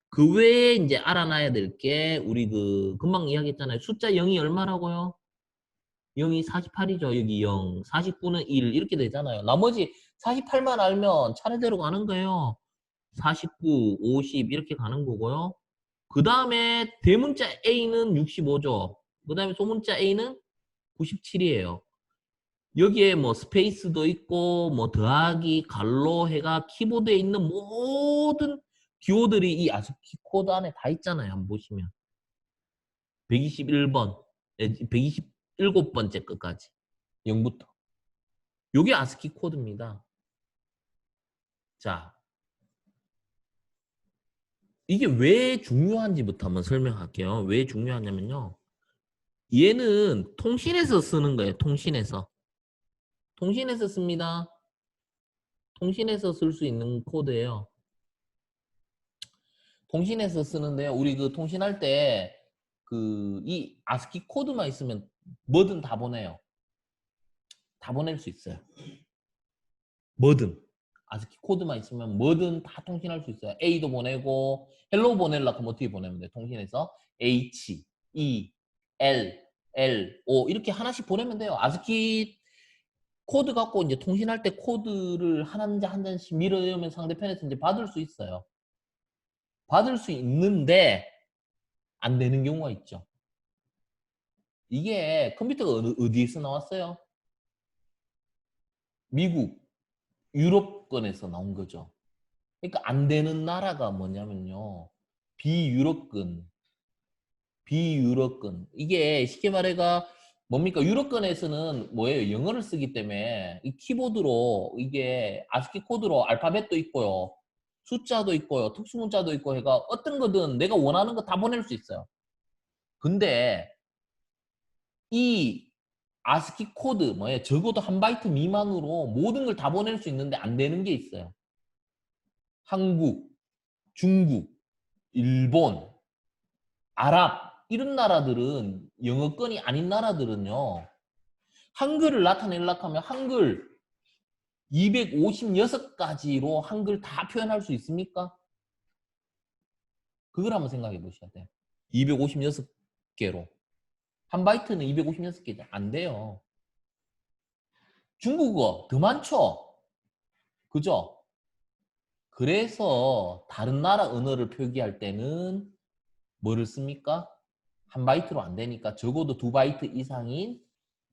그 외에 이제 알아놔야 될 게 우리 그 금방 이야기했잖아요. 숫자 0이 얼마라고요? 0이 48이죠. 여기 0, 49는 1 이렇게 되잖아요. 나머지 48만 알면 차례대로 가는 거예요. 49, 50 이렇게 가는 거고요. 그 다음에 대문자 A는 65죠. 그 다음에 소문자 A는 97이에요. 여기에 뭐 스페이스도 있고 뭐 더하기, 갈로 해가 키보드에 있는 모든 기호들이 이 아스키 코드 안에 다 있잖아요. 한번 보시면. 121번, 127번째 끝까지. 0부터. 요게 아스키 코드입니다. 자, 이게 왜 중요한지부터 한번 설명할게요. 왜 중요하냐면요. 얘는 통신에서 쓰는 거예요. 통신에서. 통신에서 씁니다. 통신에서 쓸 수 있는 코드예요. 통신에서 쓰는데요. 우리 그 통신할 때 그 이 아스키 코드만 있으면 뭐든 다 보내요. 다 보낼 수 있어요. 뭐든. 아스키 코드만 있으면 뭐든 다 통신할 수 있어요. A도 보내고 헬로 보내려고 하면 어떻게 보내면 돼요? 통신에서 H, E, L, L, O 이렇게 하나씩 보내면 돼요. 아스키 코드 갖고 이제 통신할 때 코드를 한 장 한 장씩 밀어넣으면 상대편에서 이제 받을 수 있어요. 받을 수 있는데 안 되는 경우가 있죠. 이게 컴퓨터가 어디에서 나왔어요? 미국, 유럽권에서 나온 거죠. 그러니까 안 되는 나라가 뭐냐면요. 비유럽권, 비유럽권. 이게 쉽게 말해가 뭡니까? 유럽권에서는 뭐예요? 영어를 쓰기 때문에 이 키보드로 이게 아스키 코드로 알파벳도 있고요. 숫자도 있고요. 특수문자도 있고 해가 어떤 거든 내가 원하는 거 다 보낼 수 있어요. 근데 이 아스키 코드 뭐예요? 적어도 한 바이트 미만으로 모든 걸 다 보낼 수 있는데 안 되는 게 있어요. 한국, 중국, 일본, 아랍 이런 나라들은 영어권이 아닌 나라들은요. 한글을 나타내려고 하면 한글 256가지로 한글 다 표현할 수 있습니까? 그걸 한번 생각해 보셔야 돼요. 256개로. 한 바이트는 256개죠. 안 돼요. 중국어 더 많죠? 그죠? 그래서 다른 나라 언어를 표기할 때는 뭐를 씁니까? 한 바이트로 안 되니까 적어도 2바이트 이상인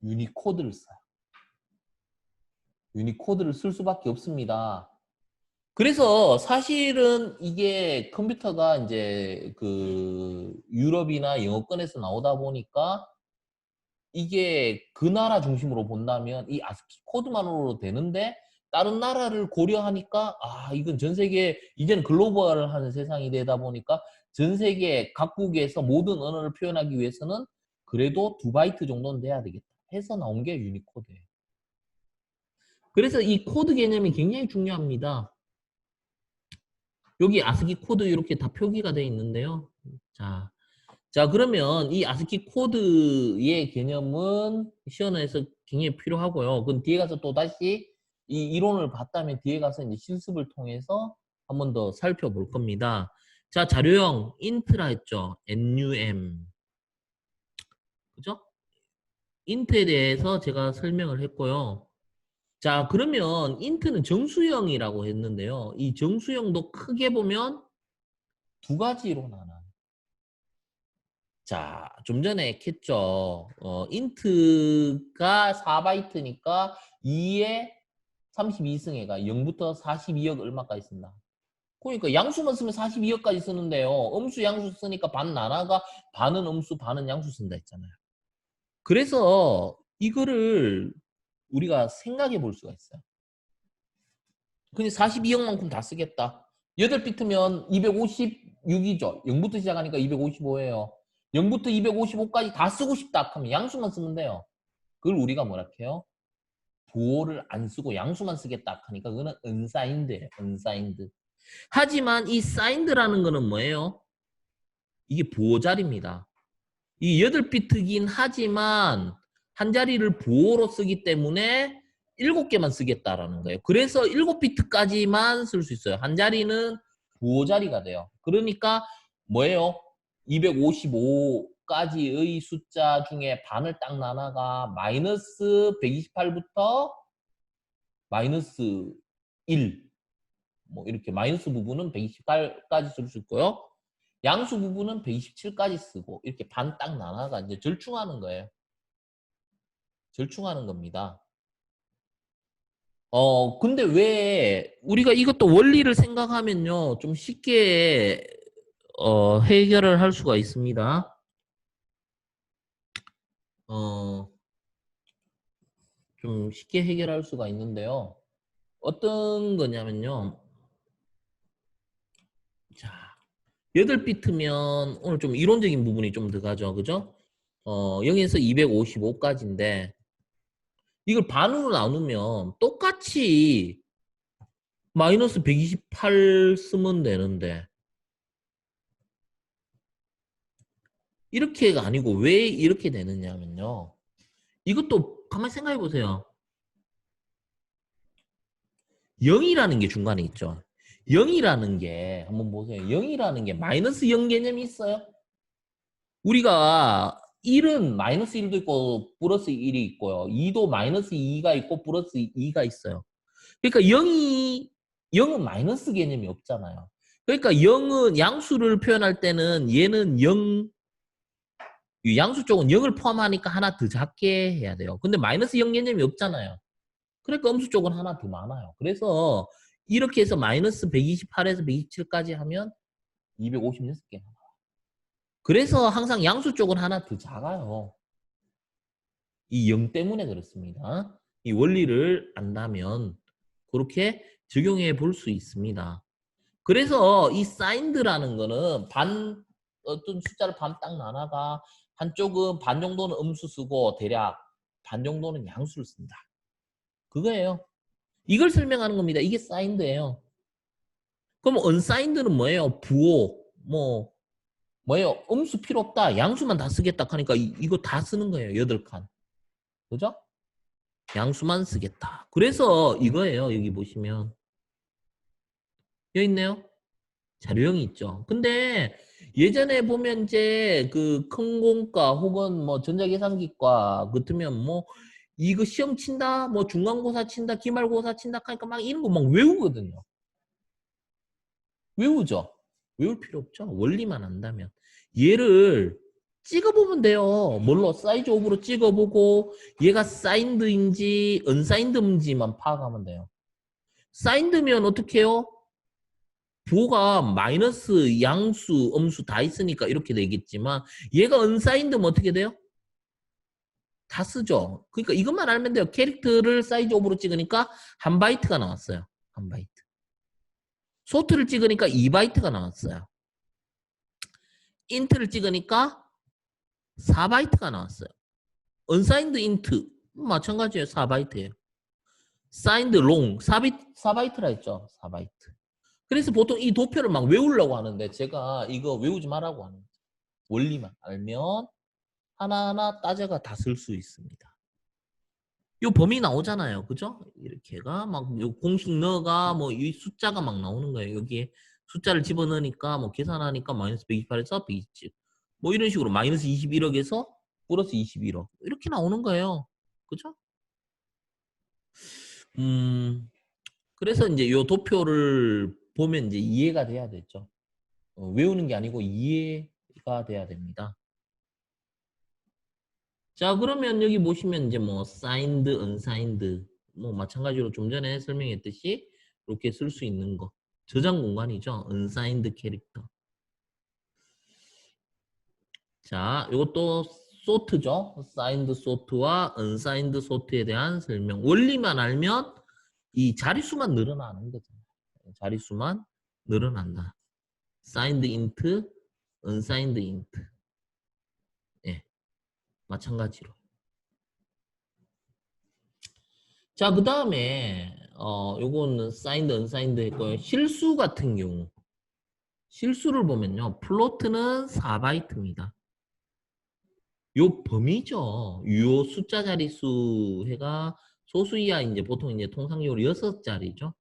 유니코드를 써요. 유니코드를 쓸 수밖에 없습니다. 그래서 사실은 이게 컴퓨터가 이제 그 유럽이나 영어권에서 나오다 보니까 이게 그 나라 중심으로 본다면 이 아스키 코드만으로 되는데 다른 나라를 고려하니까 아 이건 전 세계 이제는 글로벌한 세상이 되다 보니까 전 세계 각국에서 모든 언어를 표현하기 위해서는 그래도 2바이트 정도는 돼야 되겠다 해서 나온 게 유니코드예요. 그래서 이 코드 개념이 굉장히 중요합니다. 여기 아스키 코드 이렇게 다 표기가 되어 있는데요. 자, 그러면 이 아스키 코드의 개념은 시연에서 굉장히 필요하고요. 그럼 뒤에 가서 또 다시 이 이론을 봤다면 뒤에 가서 이제 실습을 통해서 한 번 더 살펴볼 겁니다. 자, 자료형 인트라 했죠. NUM. 그죠? 인트에 대해서 제가 설명을 했고요. 자, 그러면 인트는 정수형이라고 했는데요. 이 정수형도 크게 보면 2가지로 나눠요. 자, 좀 전에 했죠. 인트가 4바이트니까 2에 32승회가 0부터 42억 얼마까지 쓴다. 그러니까 양수만 쓰면 42억까지 쓰는데요. 음수 양수 쓰니까 반 나눠가 반은 음수 반은 양수 쓴다 했잖아요. 그래서 이거를 우리가 생각해 볼 수가 있어요. 근데 42억만큼 다 쓰겠다. 8비트면 256이죠. 0부터 시작하니까 255예요. 0부터 255까지 다 쓰고 싶다 하면 양수만 쓰면 돼요. 그걸 우리가 뭐라 해요? 부호를 안 쓰고 양수만 쓰겠다 하니까 그거는 unsigned예요. unsigned. 하지만 이 signed라는 거는 뭐예요? 이게 부호 자리입니다. 이 8비트긴 하지만 한 자리를 부호로 쓰기 때문에 7개만 쓰겠다라는 거예요. 그래서 7비트까지만 쓸 수 있어요. 한 자리는 부호 자리가 돼요. 그러니까 뭐예요? 255까지의 숫자 중에 반을 딱 나눠가 마이너스 128부터 마이너스 1. 뭐 이렇게 마이너스 부분은 128까지 쓸 수 있고요. 양수 부분은 127까지 쓰고 이렇게 반 딱 나눠가 이제 절충하는 거예요. 절충하는 겁니다. 근데 왜 우리가 이것도 원리를 생각하면요. 좀 쉽게 해결을 할 수가 있습니다. 좀 쉽게 해결할 수가 있는데요. 어떤 거냐면요. 자, 8비트면 오늘 좀 이론적인 부분이 좀 들어가죠. 그죠? 0에서 255까지인데 이걸 반으로 나누면 똑같이 마이너스 128 쓰면 되는데 이렇게가 아니고 왜 이렇게 되느냐면요. 이것도 가만히 생각해 보세요. 0이라는 게 중간에 있죠. 0이라는 게 한번 보세요. 0이라는 게 마이너스 0 개념이 있어요. 우리가 1은 마이너스 1도 있고 플러스 1이 있고요. 2도 마이너스 2가 있고 플러스 2가 있어요. 그러니까 0은 마이너스 개념이 없잖아요. 그러니까 0은 양수를 표현할 때는 얘는 0, 양수 쪽은 0을 포함하니까 하나 더 작게 해야 돼요. 근데 마이너스 0 개념이 없잖아요. 그러니까 음수 쪽은 하나 더 많아요. 그래서 이렇게 해서 마이너스 128에서 127까지 하면 256개. 그래서 항상 양수 쪽은 하나 더 작아요. 이 0 때문에 그렇습니다. 이 원리를 안다면 그렇게 적용해 볼 수 있습니다. 그래서 이 사인드라는 거는 어떤 숫자를 반 딱 나눠가 한쪽은 반 정도는 음수 쓰고 대략 반 정도는 양수를 쓴다. 그거예요. 이걸 설명하는 겁니다. 이게 사인드예요. 그럼 언사인드는 뭐예요? 부호 뭐예요? 음수 필요 없다. 양수만 다 쓰겠다 하니까 이거 다 쓰는 거예요. 8칸. 그죠? 양수만 쓰겠다. 그래서 이거예요. 여기 보시면. 여기 있네요. 자료형이 있죠. 근데 예전에 보면 이제 그 큰 공과 혹은 뭐 전자계산기과 같으면 뭐 이거 시험 친다, 뭐 중간고사 친다, 기말고사 친다 하니까 막 이런 거 막 외우거든요. 외우죠. 외울 필요 없죠. 원리만 안다면. 얘를 찍어보면 돼요. 뭘로? 사이즈 오브로 찍어보고 얘가 사인드인지 언사인드인지만 파악하면 돼요. 사인드면 어떻게 해요? 부호가 마이너스, 양수, 음수 다 있으니까 이렇게 되겠지만 얘가 언사인드면 어떻게 돼요? 다 쓰죠. 그러니까 이것만 알면 돼요. 캐릭터를 사이즈 오브로 찍으니까 한 바이트가 나왔어요. 한 바이트. 소트를 찍으니까 2바이트가 나왔어요. 인트를 찍으니까 4바이트가 나왔어요. 언사인드 인트 마찬가지예요. 4바이트예요. 사인드 롱 4바이트라 했죠. 4바이트. 그래서 보통 이 도표를 막 외우려고 하는데 제가 이거 외우지 말라고 하는 거예요. 원리만 알면 하나하나 따져가 다 쓸 수 있습니다. 요 범위 나오잖아요. 그죠? 이렇게가 막 요 공식 넣어가 뭐 이 숫자가 막 나오는 거예요. 여기에 숫자를 집어넣으니까 뭐 계산하니까 마이너스 128에서 127. 뭐 이런 식으로 마이너스 21억에서 플러스 21억. 이렇게 나오는 거예요. 그죠? 그래서 이제 요 도표를 보면 이제 이해가 돼야 되죠. 외우는 게 아니고 이해가 돼야 됩니다. 자, 그러면 여기 보시면 이제 뭐 사인드, 언사인드 뭐 마찬가지로 좀 전에 설명했듯이 이렇게 쓸 수 있는 거. 저장 공간이죠. 언사인드 캐릭터. 자, 이것도 소트죠. 사인드 소트와 언사인드 소트에 대한 설명. 원리만 알면 이 자릿수만 늘어나는 거잖아요. 자릿수만 늘어난다. 사인드 인트, 언사인드 인트. 예, 마찬가지로. 자, 그 다음에 요거는 사인드, 언사인드 했고요. 실수 같은 경우. 실수를 보면요. 플로트는 4바이트입니다. 요 범위죠. 요 숫자 자릿수 해가 소수 이하 이제 보통 이제 통상적으로 6자리죠.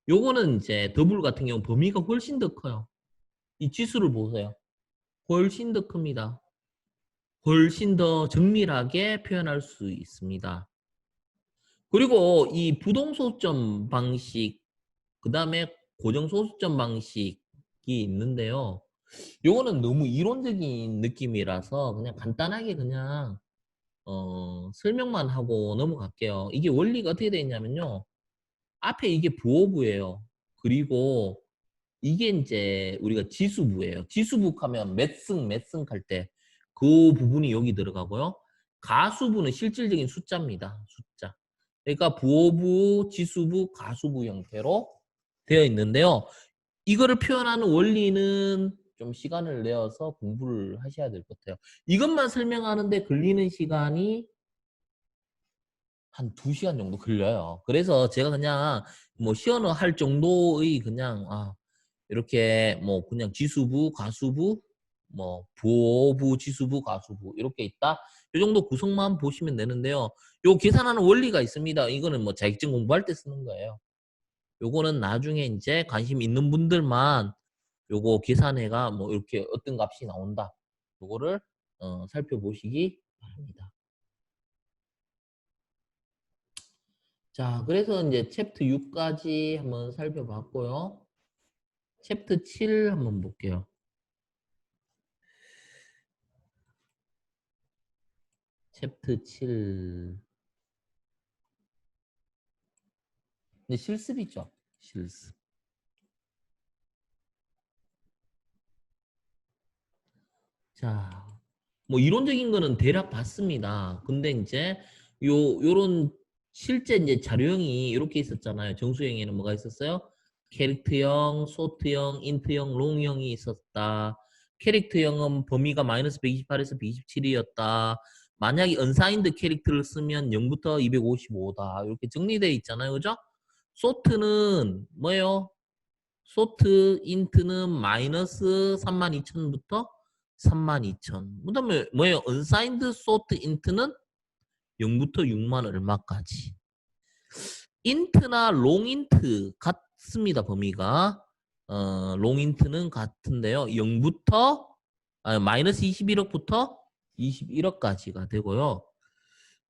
요거는 이제 더블 같은 경우 범위가 훨씬 더 커요. 이 지수를 보세요. 훨씬 더 큽니다. 훨씬 더 정밀하게 표현할 수 있습니다. 그리고 이 부동소수점 방식, 그 다음에 고정소수점 방식이 있는데요. 요거는 너무 이론적인 느낌이라서 그냥 간단하게 그냥 설명만 하고 넘어갈게요. 이게 원리가 어떻게 되어 있냐면요. 앞에 이게 부호부예요. 그리고 이게 이제 우리가 지수부예요. 지수부 하면 몇 승 할 때 그 부분이 여기 들어가고요. 가수부는 실질적인 숫자입니다. 숫자. 그러니까 부호부, 지수부, 가수부 형태로 되어 있는데요. 이거를 표현하는 원리는 좀 시간을 내어서 공부를 하셔야 될 것 같아요. 이것만 설명하는데 걸리는 시간이 한 2시간 정도 걸려요. 그래서 제가 그냥 뭐 시연을 할 정도의 그냥 이렇게 뭐 그냥 지수부, 가수부, 뭐 부호부, 지수부, 가수부 이렇게 있다. 이 정도 구성만 보시면 되는데요. 요 계산하는 원리가 있습니다. 이거는 뭐 자격증 공부할 때 쓰는 거예요. 요거는 나중에 이제 관심 있는 분들만 요거 계산해가 뭐 이렇게 어떤 값이 나온다. 요거를 살펴보시기 바랍니다. 자, 그래서 이제 챕터 6까지 한번 살펴봤고요. 챕터 7 한번 볼게요. 챕터 7. 이제 실습이죠. 실습. 자, 뭐 이론적인 거는 대략 봤습니다. 근데 이제 요런 실제 이제 자료형이 이렇게 있었잖아요. 정수형에는 뭐가 있었어요? 캐릭터형, 소트형, 인트형, 롱형이 있었다. 캐릭터형은 범위가 마이너스 128에서 127이었다. 만약에 언사인드 캐릭터를 쓰면 0부터 255다. 이렇게 정리되어 있잖아요. 그죠? 소트는 뭐예요? 소트 인트는 마이너스 32,000부터 32,000. 그다음에 뭐예요? unsigned sort int는 0부터 6만 얼마까지. int나 long int 같습니다. 범위가. long int는 같은데요. 0부터 마이너스 21억부터 21억까지가 되고요.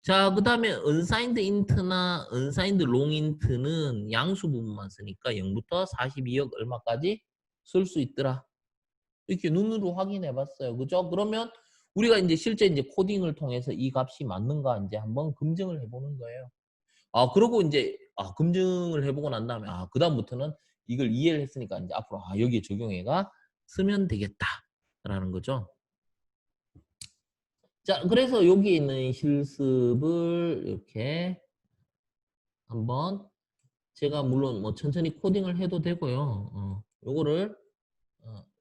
자, 그 다음에 unsigned int나 unsigned long int는 양수 부분만 쓰니까 0부터 42억 얼마까지 쓸 수 있더라. 이렇게 눈으로 확인해 봤어요. 그죠? 그러면 우리가 이제 실제 이제 코딩을 통해서 이 값이 맞는가 이제 한번 검증을 해보는 거예요. 아, 그러고 이제 검증을 해보고 난 다음에 그다음부터는 이걸 이해를 했으니까 이제 앞으로 여기에 적용해가 쓰면 되겠다라는 거죠. 자, 그래서 여기 있는 실습을 이렇게 한번 제가 물론 뭐 천천히 코딩을 해도 되고요. 요거를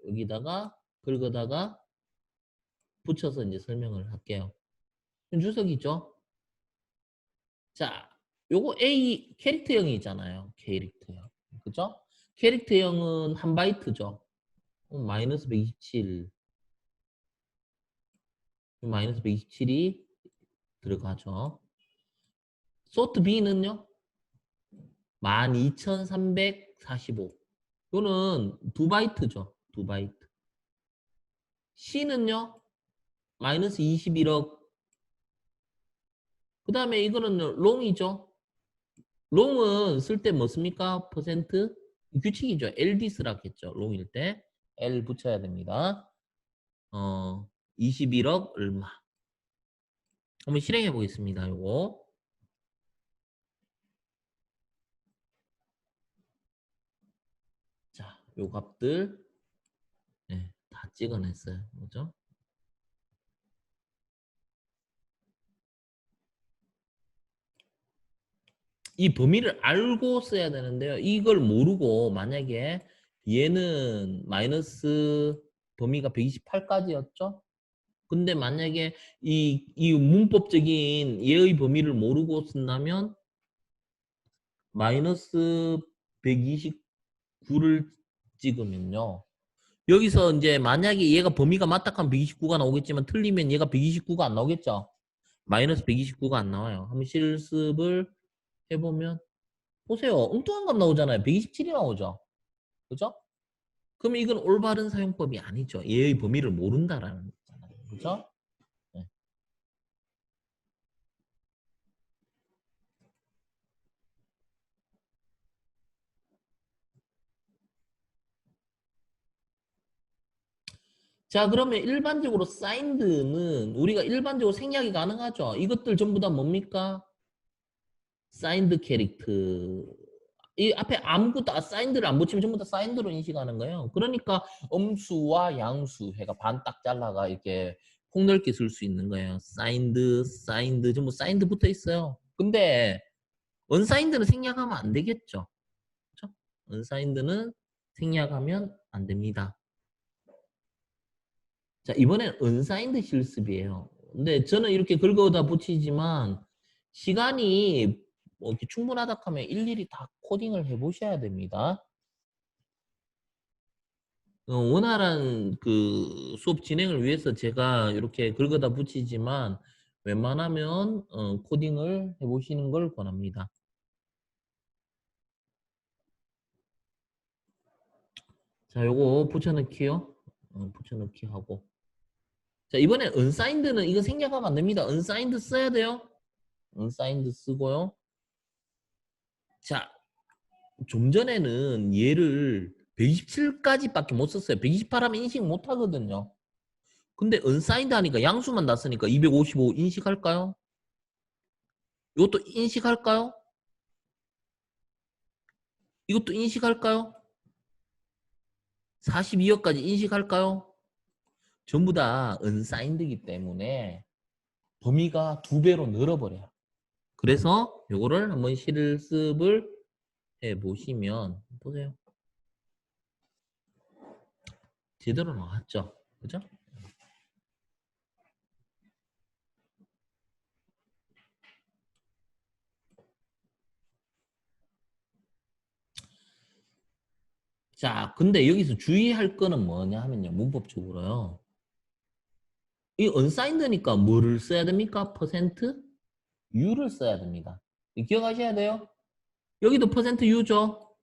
여기다가 긁어다가 붙여서 이제 설명을 할게요. 주석이죠. 자, 요거 A 캐릭터형이 있잖아요. 캐릭터형. 그죠? 캐릭터형은 한 바이트죠. 마이너스 127. 마이너스 127이 들어가죠. 소트 B는요? 12,345. 이거는 두 바이트죠. 두 바이트. C는요? 마이너스 21억. 그 다음에 이거는 롱이죠. 롱은 쓸 때 뭐 씁니까? 퍼센트? 규칙이죠. LD 쓰라겠죠. 롱일 때. L 붙여야 됩니다. 21억 얼마. 한번 실행해 보겠습니다. 요거. 자, 요 값들 네, 다 찍어냈어요. 그죠? 이 범위를 알고 써야 되는데요. 이걸 모르고 만약에 얘는 마이너스 범위가 128까지였죠? 근데 만약에 이 문법적인 얘의 범위를 모르고 쓴다면 마이너스 129를 찍으면요. 여기서 이제 만약에 얘가 범위가 맞다 하면 129가 나오겠지만 틀리면 얘가 129가 안 나오겠죠. 마이너스 129가 안 나와요. 한번 실습을 해보면 보세요. 엉뚱한 값 나오잖아요. 127이 나오죠. 그죠? 그럼 이건 올바른 사용법이 아니죠. 얘의 범위를 모른다라는 거잖아요. 그죠? 네. 자, 그러면 일반적으로 사인드는 우리가 일반적으로 생략이 가능하죠. 이것들 전부 다 뭡니까? 사인드 캐릭터. 이 앞에 아무것도 사인드를 안 붙이면 전부 다 사인드로 인식하는 거예요. 그러니까 음수와 양수 해가 반 딱 잘라가 이렇게 폭넓게 쓸 수 있는 거예요. 사인드 전부 사인드 붙어 있어요. 근데 언사인드는 생략하면 안 되겠죠. 그렇죠? 언사인드는 생략하면 안 됩니다. 자, 이번엔 언사인드 실습이에요. 근데 저는 이렇게 긁어다 붙이지만 시간이 뭐 이렇게 충분하다 하면 일일이 다 코딩을 해보셔야 됩니다. 원활한 그 수업 진행을 위해서 제가 이렇게 긁어다 붙이지만 웬만하면 코딩을 해보시는 걸 권합니다. 자, 요거 붙여넣기요. 붙여넣기 하고. 자, 이번엔 unsigned는 이거 생략하면 안 됩니다. unsigned 써야 돼요. unsigned 쓰고요. 자, 좀 전에는 얘를 127까지밖에 못 썼어요. 128 하면 인식 못 하거든요. 근데 unsigned 하니까 양수만 났으니까 255 인식할까요? 이것도 인식할까요? 이것도 인식할까요? 42억까지 인식할까요? 전부 다 unsigned이기 때문에 범위가 2배로 늘어버려요. 그래서 요거를 한번 실습을 해 보시면 보세요. 제대로 나왔죠. 그죠? 자, 근데 여기서 주의할 거는 뭐냐 하면요. 문법적으로요. 이 unsigned니까 뭐를 써야 됩니까? 퍼센트 U를 써야 됩니다. 기억하셔야 돼요. 여기도 퍼센트 U죠.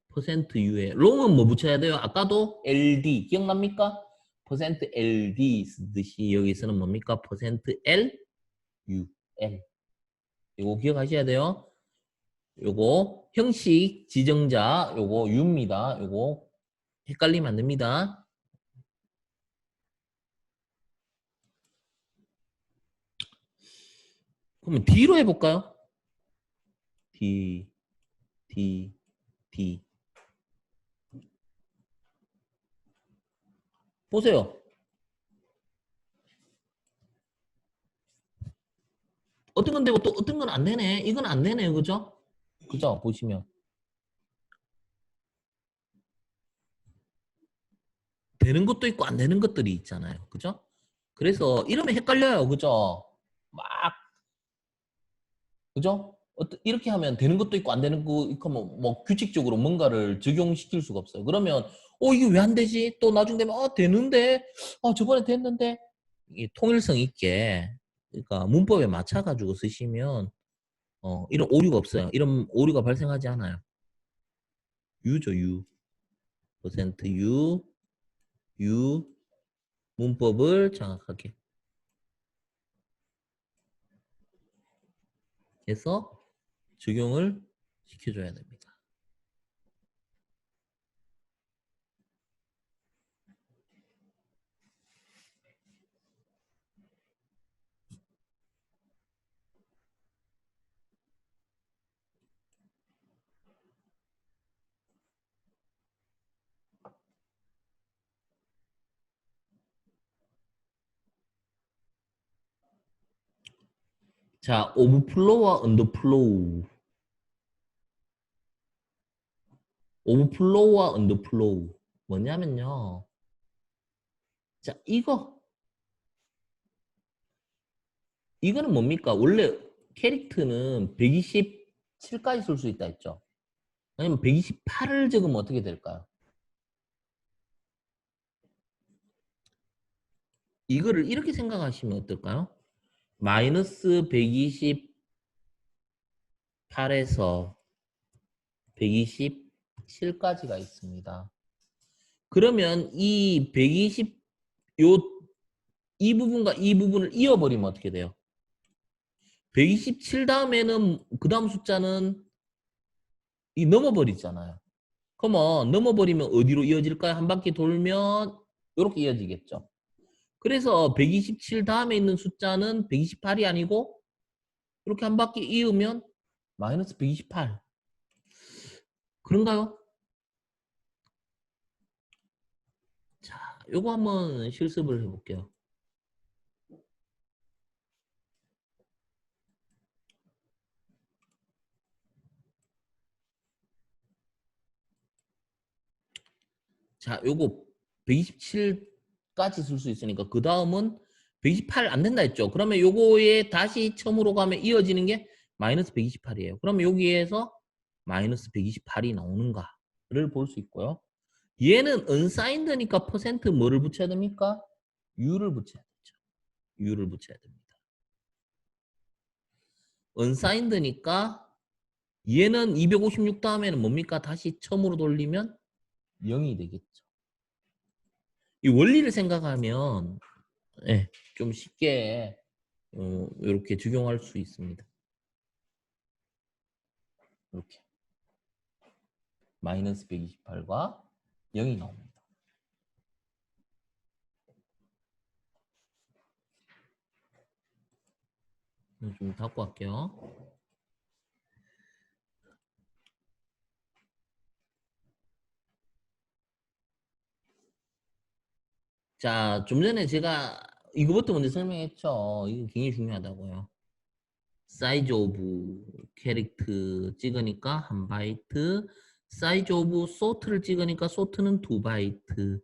퍼센트 U에 롱은 뭐 붙여야 돼요? 아까도 LD 기억납니까? 퍼센트 LD 쓰듯이 여기서는 뭡니까? 퍼센트 L U L 이거 기억하셔야 돼요. 요거 형식 지정자 요거 U입니다. 요거 헷갈리면 안 됩니다. 그러면 D로 해볼까요? D, D, D. 보세요. 어떤 건 되고 또 어떤 건 안 되네. 이건 안 되네. 그죠? 그죠? 보시면. 되는 것도 있고 안 되는 것들이 있잖아요. 그죠? 그래서 이러면 헷갈려요. 그죠? 막, 그죠? 이렇게 하면 되는 것도 있고 안 되는 거 있고 뭐 규칙적으로 뭔가를 적용시킬 수가 없어요. 그러면 이게 왜 안 되지? 또 나중 되면 되는데 저번에 됐는데 이게 통일성 있게 그러니까 문법에 맞춰 가지고 쓰시면 이런 오류가 없어요. 이런 오류가 발생하지 않아요. U죠, U. 퍼센트 U, U 문법을 정확하게 해서 적용을 시켜줘야 됩니다. 자, 오브플로우와 언더플로우. 오브플로우와 언더플로우. 뭐냐면요. 자, 이거는 뭡니까? 원래 캐릭터는 127까지 쓸 수 있다 했죠. 아니면 128을 적으면 어떻게 될까요? 이거를 이렇게 생각하시면 어떨까요? 마이너스 128에서 127까지가 있습니다. 그러면 이 120, 요, 이 부분과 이 부분을 이어버리면 어떻게 돼요? 127 다음에는, 그 다음 숫자는 이 넘어버리잖아요. 그러면 넘어버리면 어디로 이어질까요? 한 바퀴 돌면 이렇게 이어지겠죠. 그래서 127 다음에 있는 숫자는 128이 아니고 이렇게 한 바퀴 이으면 마이너스 128. 그런가요? 자, 요거 한번 실습을 해볼게요. 자, 요거 127까지 쓸 수 있으니까 그 다음은 128 안 된다 했죠. 그러면 요거에 다시 처음으로 가면 이어지는 게 마이너스 128이에요. 그러면 여기에서 마이너스 128이 나오는가를 볼 수 있고요. 얘는 unsigned니까 퍼센트 뭐를 붙여야 됩니까? U를 붙여야 되죠. U를 붙여야 됩니다. unsigned니까 얘는 256 다음에는 뭡니까? 다시 처음으로 돌리면 0이 되겠죠. 이 원리를 생각하면 좀 쉽게 이렇게 적용할 수 있습니다. 이렇게 마이너스 128과 0이 나옵니다. 좀 닫고 할게요. 자, 좀 전에 제가 이거부터 먼저 설명했죠. 이거 굉장히 중요하다고요. 사이즈 오브 캐릭터 찍으니까 한 바이트, 사이즈 오브 소트를 찍으니까 소트는 두 바이트,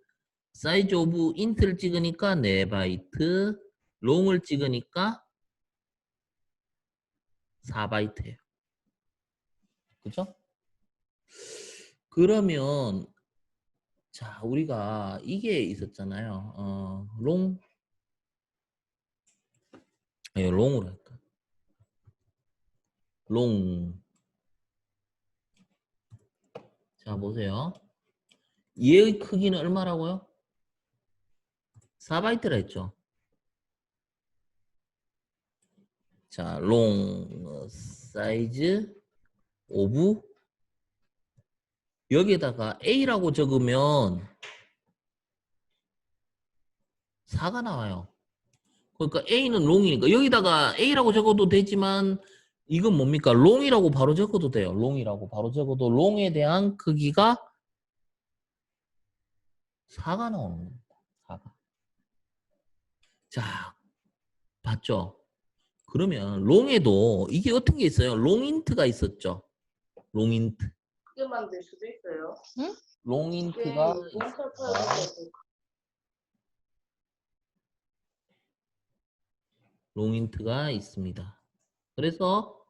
사이즈 오브 인트를 찍으니까 네 바이트, 롱을 찍으니까 4바이트예요. 그죠? 그러면 자, 우리가 이게 있었잖아요. 롱으로 할까? 롱. 자, 보세요. 얘의 크기는 얼마라고요? 4바이트라 했죠. 자, 롱 사이즈 오브 여기에다가 A라고 적으면 4가 나와요. 그러니까 A는 롱이니까 여기다가 A라고 적어도 되지만 이건 뭡니까? 롱이라고 바로 적어도 돼요. 롱이라고 바로 적어도 롱에 대한 크기가 4가 나오는 겁니다. 4가. 자, 봤죠? 그러면 롱에도 이게 어떤 게 있어요? 롱인트가 있었죠. 롱인트. 크게 만들 수도 있어요. 응? 롱인트가 롱인트가 있습니다. 그래서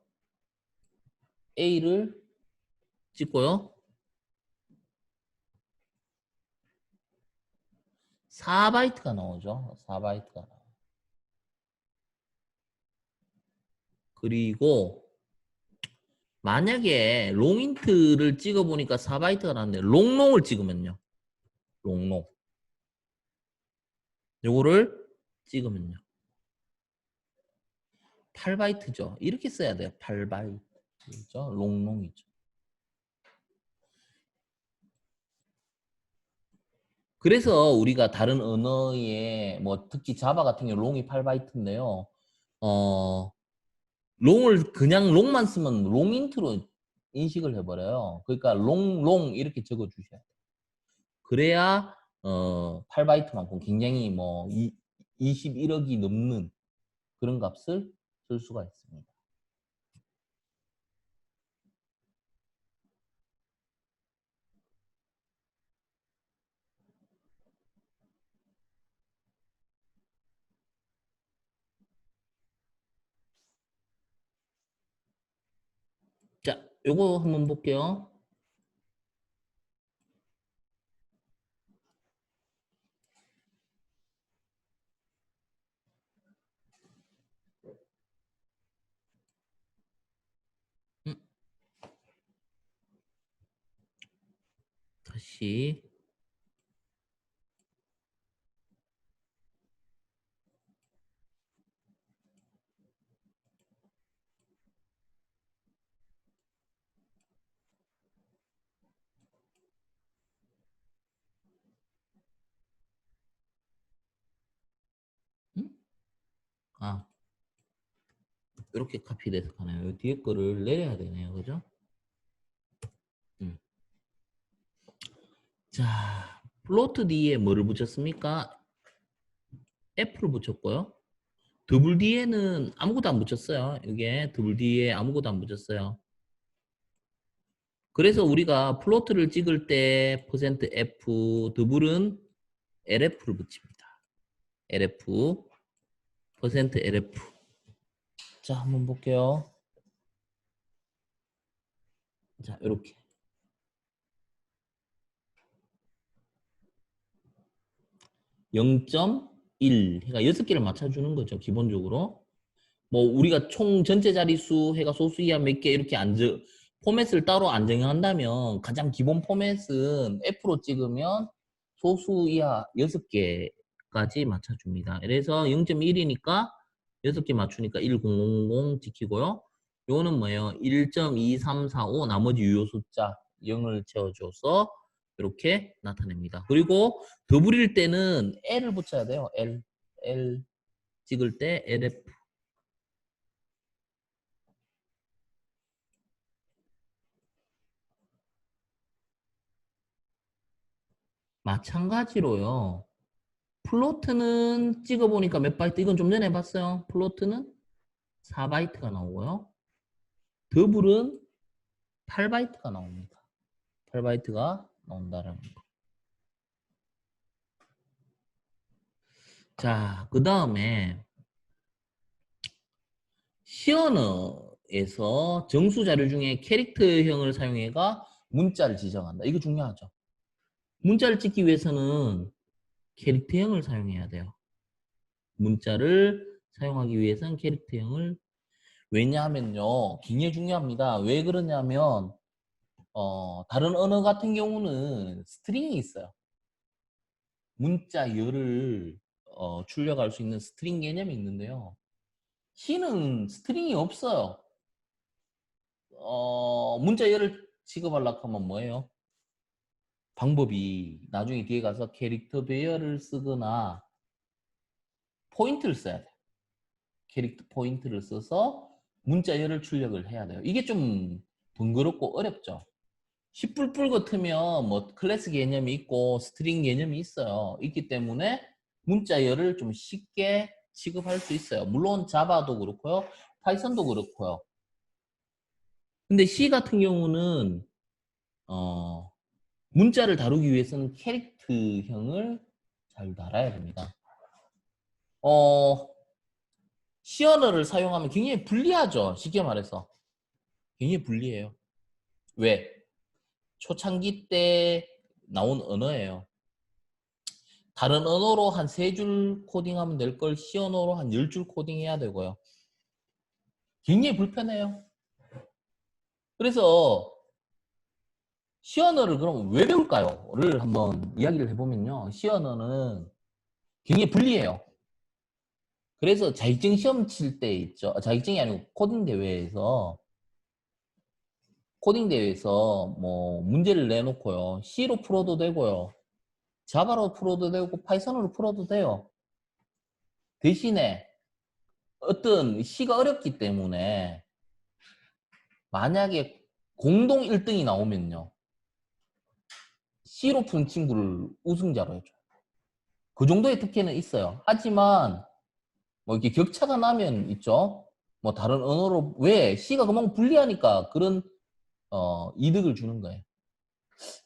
A를 찍고요. 4바이트가 나오죠. 4바이트가 나와요. 그리고 만약에 롱인트를 찍어보니까 4바이트가 나왔는데 롱롱을 찍으면요. 롱롱. 요거를 찍으면요. 8바이트죠. 이렇게 써야 돼요. 8바이트. 그죠? 롱롱이죠. 그래서 우리가 다른 언어에 뭐 특히 자바 같은 경우 롱이 8바이트인데요. 롱을 그냥 롱만 쓰면 롱인트로 인식을 해버려요. 그러니까 롱롱 이렇게 적어 주셔야 돼요. 그래야 8바이트만큼 굉장히 뭐 21억이 넘는 그런 값을 쓸 수가 있습니다. 자, 요거 한번 볼게요. 음, 다시 음? 아, 이렇게 카피돼서 가나요? 요 뒤에 거를 내려야 되네요. 그죠? 음. 자, 플로트 D에 뭐를 붙였습니까? F를 붙였고요. 더블 D에는 아무것도 안 붙였어요. 이게 더블 D에 아무것도 안 붙였어요. 그래서 우리가 플로트를 찍을 때 %F 더블은 LF를 붙입니다. LF %LF. 자, 한번 볼게요. 자, 이렇게 0.1 해가 6개를 맞춰주는 거죠. 기본적으로. 뭐 우리가 총 전체 자릿수 해가 소수 이하 몇 개 이렇게 포맷을 따로 안 정한다면 가장 기본 포맷은 F로 찍으면 소수 이하 6개까지 맞춰줍니다. 그래서 0.1이니까 6개 맞추니까 1000 지키고요. 요거는 뭐예요? 1.2345 나머지 유효 숫자 0을 채워줘서 이렇게 나타냅니다. 그리고 더블일 때는 L을 붙여야 돼요. L 찍을 때 LF 마찬가지로요. 플로트는 찍어보니까 몇 바이트? 이건 좀 전에 봤어요. 플로트는 4바이트가 나오고요. 더블은 8바이트가 나옵니다. 8바이트가 나온다라는 거. 자, 그 다음에 시어너에서 정수 자료 중에 캐릭터형을 사용해가 문자를 지정한다. 이거 중요하죠. 문자를 찍기 위해서는 캐릭터형을 사용해야 돼요. 문자를 사용하기 위해서는 캐릭터형을 왜냐하면요. 굉장히 중요합니다. 왜 그러냐면 다른 언어 같은 경우는 스트링이 있어요. 문자열을 출력할 수 있는 스트링 개념이 있는데요. C는 스트링이 없어요. 문자열을 취급하려고 하면 뭐예요? 방법이 나중에 뒤에 가서 캐릭터 배열을 쓰거나 포인트를 써야 돼요. 캐릭터 포인트를 써서 문자열을 출력을 해야 돼요. 이게 좀 번거롭고 어렵죠. C++ 같으면 뭐 클래스 개념이 있고 스트링 개념이 있어요. 있기 때문에 문자열을 좀 쉽게 취급할 수 있어요. 물론 자바도 그렇고요. 파이썬도 그렇고요. 근데 C 같은 경우는 문자를 다루기 위해서는 캐릭터형을 잘 달아야 됩니다. C 언어를 사용하면 굉장히 불리하죠. 쉽게 말해서. 굉장히 불리해요. 왜? 초창기 때 나온 언어예요. 다른 언어로 한 3줄 코딩하면 될 걸 C 언어로 한 10줄 코딩해야 되고요. 굉장히 불편해요. 그래서 C 언어를 그럼 왜 배울까요? 를 한번 이야기를 해보면요. C 언어는 굉장히 불리해요. 그래서 자격증 시험 칠 때 있죠. 자격증이 아니고 코딩 대회에서 뭐 문제를 내놓고요. C로 풀어도 되고요. 자바로 풀어도 되고 파이썬으로 풀어도 돼요. 대신에 어떤 C가 어렵기 때문에 만약에 공동 1등이 나오면요. C로 푼 친구를 우승자로 해줘요. 그 정도의 특혜는 있어요. 하지만 뭐 이렇게 격차가 나면 있죠. 뭐 다른 언어로 왜 C가 그만큼 불리하니까 그런 이득을 주는 거예요.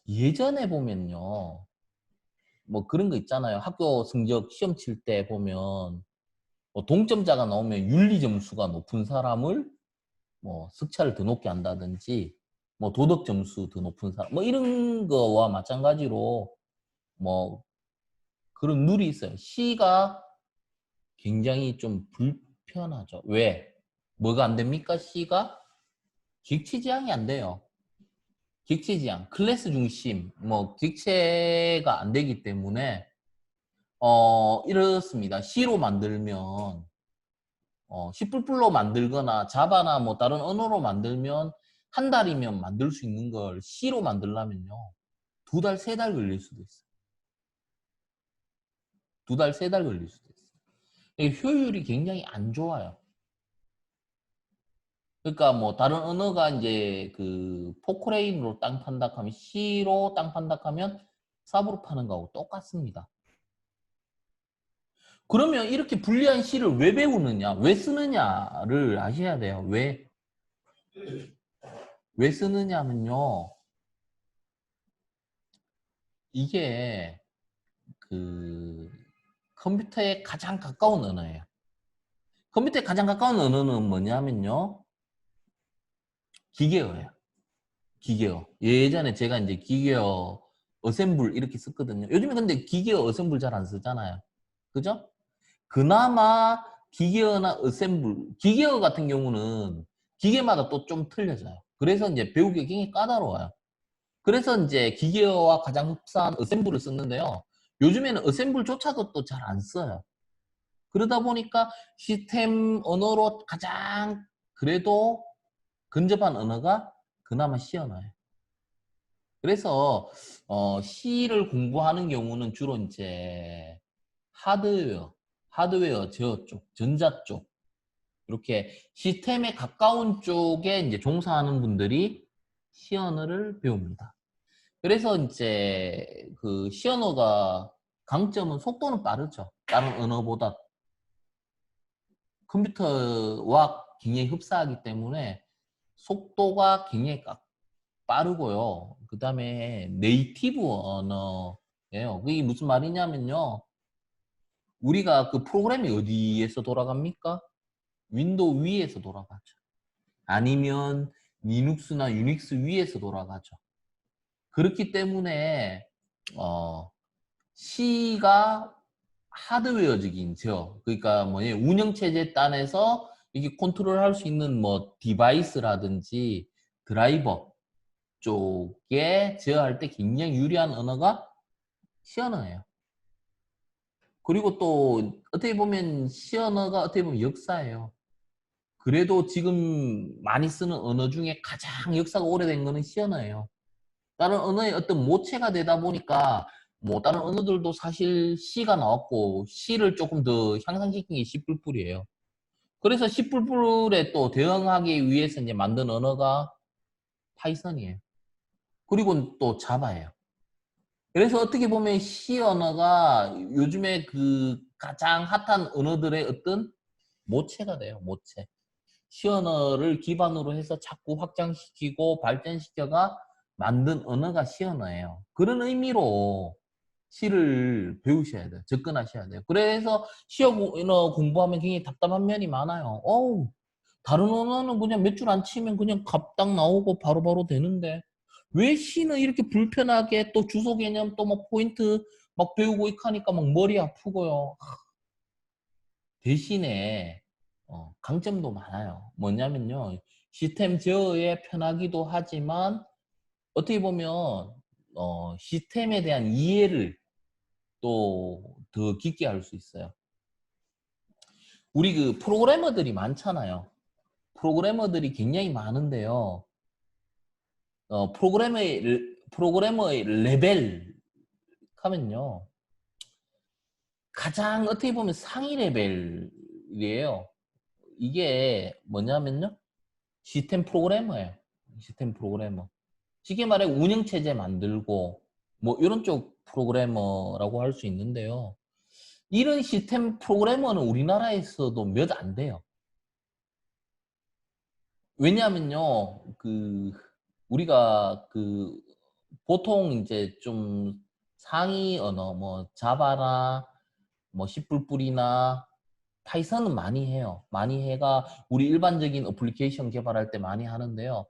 예전에 보면요. 뭐 그런 거 있잖아요. 학교 성적 시험 칠 때 보면 뭐 동점자가 나오면 윤리 점수가 높은 사람을 뭐 석차를 더 높게 한다든지 뭐 도덕 점수 더 높은 사람 뭐 이런 거와 마찬가지로 뭐 그런 룰이 있어요. C가 굉장히 좀 불편하죠. 왜? 뭐가 안 됩니까? C가 객체 지향이 안 돼요. 객체 지향, 클래스 중심, 뭐 객체가 안 되기 때문에 이렇습니다. C로 만들면 C++로 만들거나 자바나 뭐 다른 언어로 만들면 한 달이면 만들 수 있는 걸 C로 만들려면요. 2달, 3달 걸릴 수도 있어요. 2달, 3달 걸릴 수도 있어요. 이게 효율이 굉장히 안 좋아요. 그러니까 뭐 다른 언어가 이제 그 포크레인으로 땅 판다 하면 C로 땅 판다 하면 삽으로 파는 거하고 똑같습니다. 그러면 이렇게 불리한 C를 왜 배우느냐, 왜 쓰느냐를 아셔야 돼요. 왜 쓰느냐면요. 이게 그 컴퓨터에 가장 가까운 언어예요. 컴퓨터에 가장 가까운 언어는 뭐냐면요. 기계어예요. 기계어. 예전에 제가 이제 기계어 어셈블 이렇게 썼거든요. 요즘에 근데 기계어 어셈블 잘 안 쓰잖아요. 그죠? 그나마 기계어나 어셈블, 기계어 같은 경우는 기계마다 또 좀 틀려져요. 그래서 이제 배우기 굉장히 까다로워요. 그래서 이제 기계어와 가장 흡사한 어셈블을 썼는데요. 요즘에는 어셈블조차도 또 잘 안 써요. 그러다 보니까 시스템 언어로 가장 그래도 근접한 언어가 그나마 C 언어예요. 그래서 C를 공부하는 경우는 주로 이제 하드웨어 제어 쪽, 전자 쪽 이렇게 시스템에 가까운 쪽에 이제 종사하는 분들이 C 언어를 배웁니다. 그래서 이제 그 C 언어가 강점은 속도는 빠르죠. 다른 언어보다. 컴퓨터와 굉장히 흡사하기 때문에 속도가 굉장히 빠르고요. 그 다음에 네이티브 언어예요. 그게 무슨 말이냐면요. 우리가 그 프로그램이 어디에서 돌아갑니까? 윈도우 위에서 돌아가죠. 아니면 리눅스나 유닉스 위에서 돌아가죠. 그렇기 때문에 C가 하드웨어적이죠. 그러니까 뭐냐 운영체제 단에서 이게 컨트롤할 수 있는 뭐 디바이스라든지 드라이버 쪽에 제어할 때 굉장히 유리한 언어가 C 언어예요. 그리고 또 어떻게 보면 C 언어가 어떻게 보면 역사예요. 그래도 지금 많이 쓰는 언어 중에 가장 역사가 오래된 거는 C 언어예요. 다른 언어의 어떤 모체가 되다 보니까 뭐 다른 언어들도 사실 C가 나왔고 C를 조금 더 향상시킨 게 C++이에요. 그래서 C++에 또 대응하기 위해서 이제 만든 언어가 파이썬이에요. 그리고 또 자바예요. 그래서 어떻게 보면 C 언어가 요즘에 그 가장 핫한 언어들의 어떤 모체가 돼요. 모체. C 언어를 기반으로 해서 자꾸 확장시키고 발전시켜가 만든 언어가 C 언어예요. 그런 의미로 C를 배우셔야 돼요. 접근하셔야 돼요. 그래서 C 언어 공부하면 굉장히 답답한 면이 많아요. 어우, 다른 언어는 그냥 몇 줄 안 치면 그냥 갑딱 나오고 바로바로 되는데 왜 C는 이렇게 불편하게 또 주소 개념 또 뭐 포인트 막 배우고 있고 하니까 막 머리 아프고요. 대신에 강점도 많아요. 뭐냐면요. 시스템 제어에 편하기도 하지만 어떻게 보면 시스템에 대한 이해를 또 더 깊게 할 수 있어요. 우리 그 프로그래머들이 많잖아요. 프로그래머들이 굉장히 많은데요. 프로그래머의 레벨 하면요. 가장 어떻게 보면 상위 레벨이에요. 이게 뭐냐면요. 시스템 프로그래머예요. 시스템 프로그래머. 쉽게 말해 운영체제 만들고 뭐 이런 쪽 프로그래머라고 할 수 있는데요. 이런 시스템 프로그래머는 우리나라에서도 몇 안 돼요. 왜냐하면요. 그 우리가 그 보통 이제 좀 상위 언어 뭐 자바나 뭐 C++이나 파이썬은 많이 해요. 많이 해가 우리 일반적인 어플리케이션 개발할 때 많이 하는데요.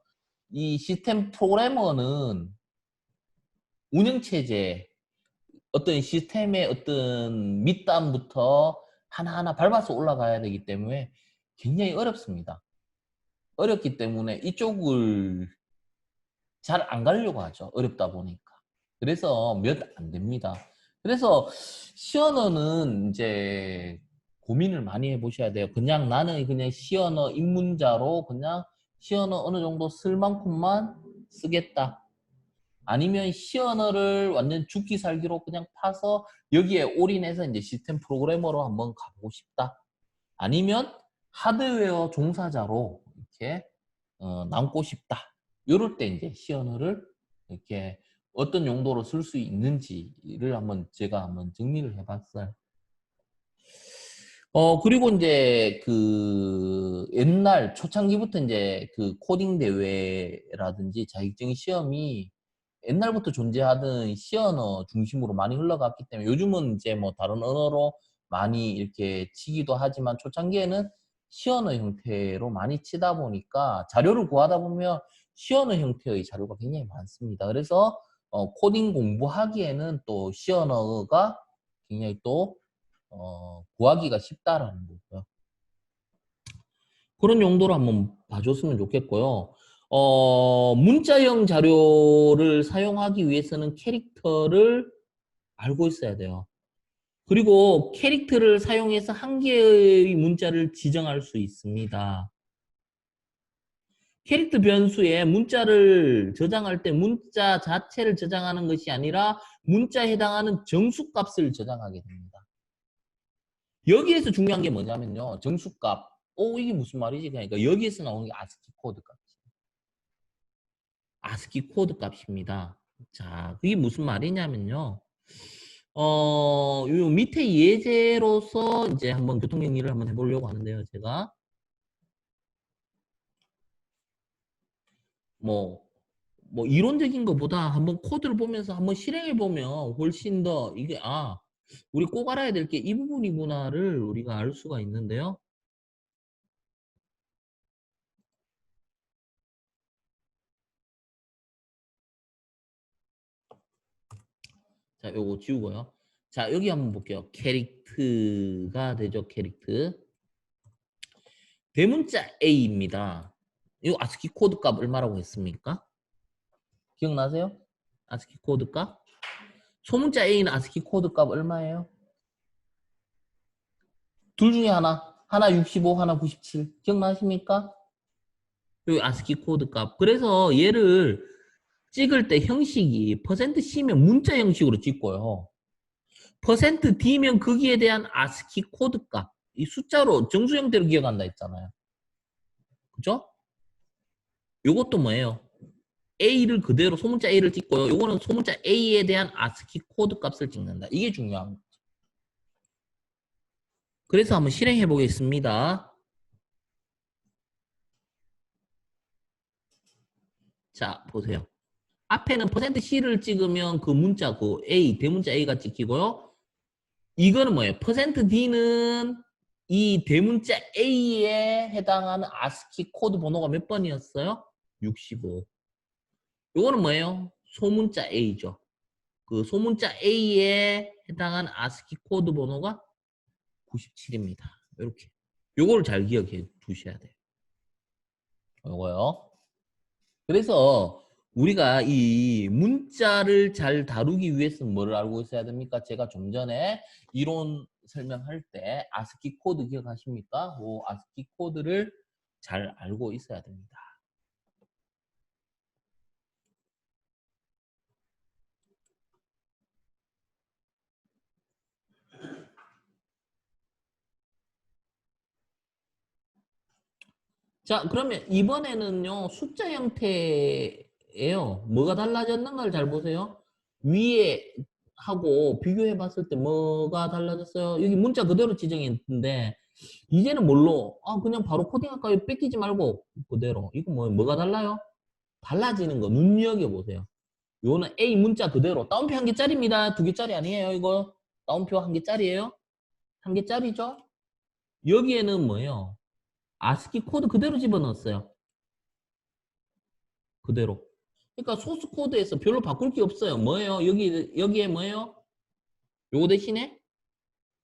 이 시스템 프로그래머는 운영체제, 어떤 시스템의 어떤 밑단부터 하나하나 밟아서 올라가야 되기 때문에 굉장히 어렵습니다. 어렵기 때문에 이쪽을 잘 안 가려고 하죠. 어렵다 보니까. 그래서 몇 안 됩니다. 그래서 시언어는 이제 고민을 많이 해보셔야 돼요. 그냥 나는 그냥 시언어 입문자로 그냥 시언어 어느 정도 쓸 만큼만 쓰겠다. 아니면 시언어를 완전 죽기 살기로 그냥 파서 여기에 올인해서 이제 시스템 프로그래머로 한번 가보고 싶다. 아니면 하드웨어 종사자로 이렇게 남고 싶다. 이럴 때 이제 시언어를 이렇게 어떤 용도로 쓸 수 있는지를 제가 한번 정리를 해봤어요. 그리고 이제 그 옛날 초창기부터 이제 그 코딩 대회라든지 자격증 시험이 옛날부터 존재하던 시언어 중심으로 많이 흘러갔기 때문에 요즘은 이제 뭐 다른 언어로 많이 이렇게 치기도 하지만 초창기에는 시언어 형태로 많이 치다 보니까 자료를 구하다 보면 시언어 형태의 자료가 굉장히 많습니다. 그래서 코딩 공부하기에는 또 시언어가 굉장히 또 구하기가 쉽다라는 거고요. 그런 용도로 한번 봐줬으면 좋겠고요. 문자형 자료를 사용하기 위해서는 캐릭터를 알고 있어야 돼요. 그리고 캐릭터를 사용해서 한 개의 문자를 지정할 수 있습니다. 캐릭터 변수에 문자를 저장할 때 문자 자체를 저장하는 것이 아니라 문자에 해당하는 정수값을 저장하게 됩니다. 여기에서 중요한 게 뭐냐면요. 정수값. 이게 무슨 말이지? 그러니까 여기에서 나오는 게 아스키 코드 값. 아스키 코드 값입니다. 자, 그게 무슨 말이냐면요. 요 밑에 예제로서 이제 한번 교통정리를 한번 해보려고 하는데요. 제가 뭐, 뭐 이론적인 것보다 한번 코드를 보면서 한번 실행해 보면 훨씬 더 이게 우리 꼭 알아야 될 게 이 부분이구나를 우리가 알 수가 있는데요. 자, 요거 지우고요. 자, 여기 한번 볼게요. 캐릭트가 되죠. 캐릭트. 대문자 A입니다. 이 아스키 코드 값 얼마라고 했습니까? 기억나세요? 아스키 코드 값? 소문자 A는 아스키 코드 값 얼마예요? 둘 중에 하나. 하나 65, 하나 97. 기억나십니까? 여기 아스키 코드 값. 그래서 얘를 찍을 때 형식이 %C면 문자 형식으로 찍고요. %D면 거기에 대한 아스키 코드 값. 이 숫자로 정수 형태로 기억한다 했잖아요. 그죠? 요것도 뭐예요? A를 그대로 소문자 A를 찍고요. 요거는 소문자 A에 대한 아스키 코드 값을 찍는다. 이게 중요한 거죠. 그래서 한번 실행해 보겠습니다. 자, 보세요. 앞에는 %C를 찍으면 그 문자, 그 A, 대문자 A가 찍히고요. 이거는 뭐예요? %D는 이 대문자 A에 해당하는 아스키 코드 번호가 몇 번이었어요? 65. 요거는 뭐예요? 소문자 A죠. 그 소문자 A에 해당하는 아스키 코드 번호가 97입니다. 이렇게. 요거를 잘 기억해 두셔야 돼요. 요거요. 그래서 우리가 이 문자를 잘 다루기 위해서는 뭐를 알고 있어야 됩니까? 제가 좀 전에 이론 설명할 때 아스키 코드 기억하십니까? 그 아스키 코드를 잘 알고 있어야 됩니다. 자, 그러면 이번에는요, 숫자 형태예요. 뭐가 달라졌는가를 잘 보세요. 위에 하고 비교해 봤을 때 뭐가 달라졌어요? 여기 문자 그대로 지정했는데, 이제는 뭘로? 그냥 바로 코딩할까요? 뺏기지 말고 그대로. 이거 뭐가 달라요? 달라지는 거 눈여겨보세요. 요거는 A 문자 그대로. 따옴표 한 개짜리입니다. 두 개짜리 아니에요, 이거. 따옴표 한 개짜리예요? 한 개짜리죠? 여기에는 뭐예요? 아스키 코드 그대로 집어넣었어요. 그대로. 그러니까 소스 코드에서 별로 바꿀 게 없어요. 뭐예요? 여기에 뭐예요? 요거 대신에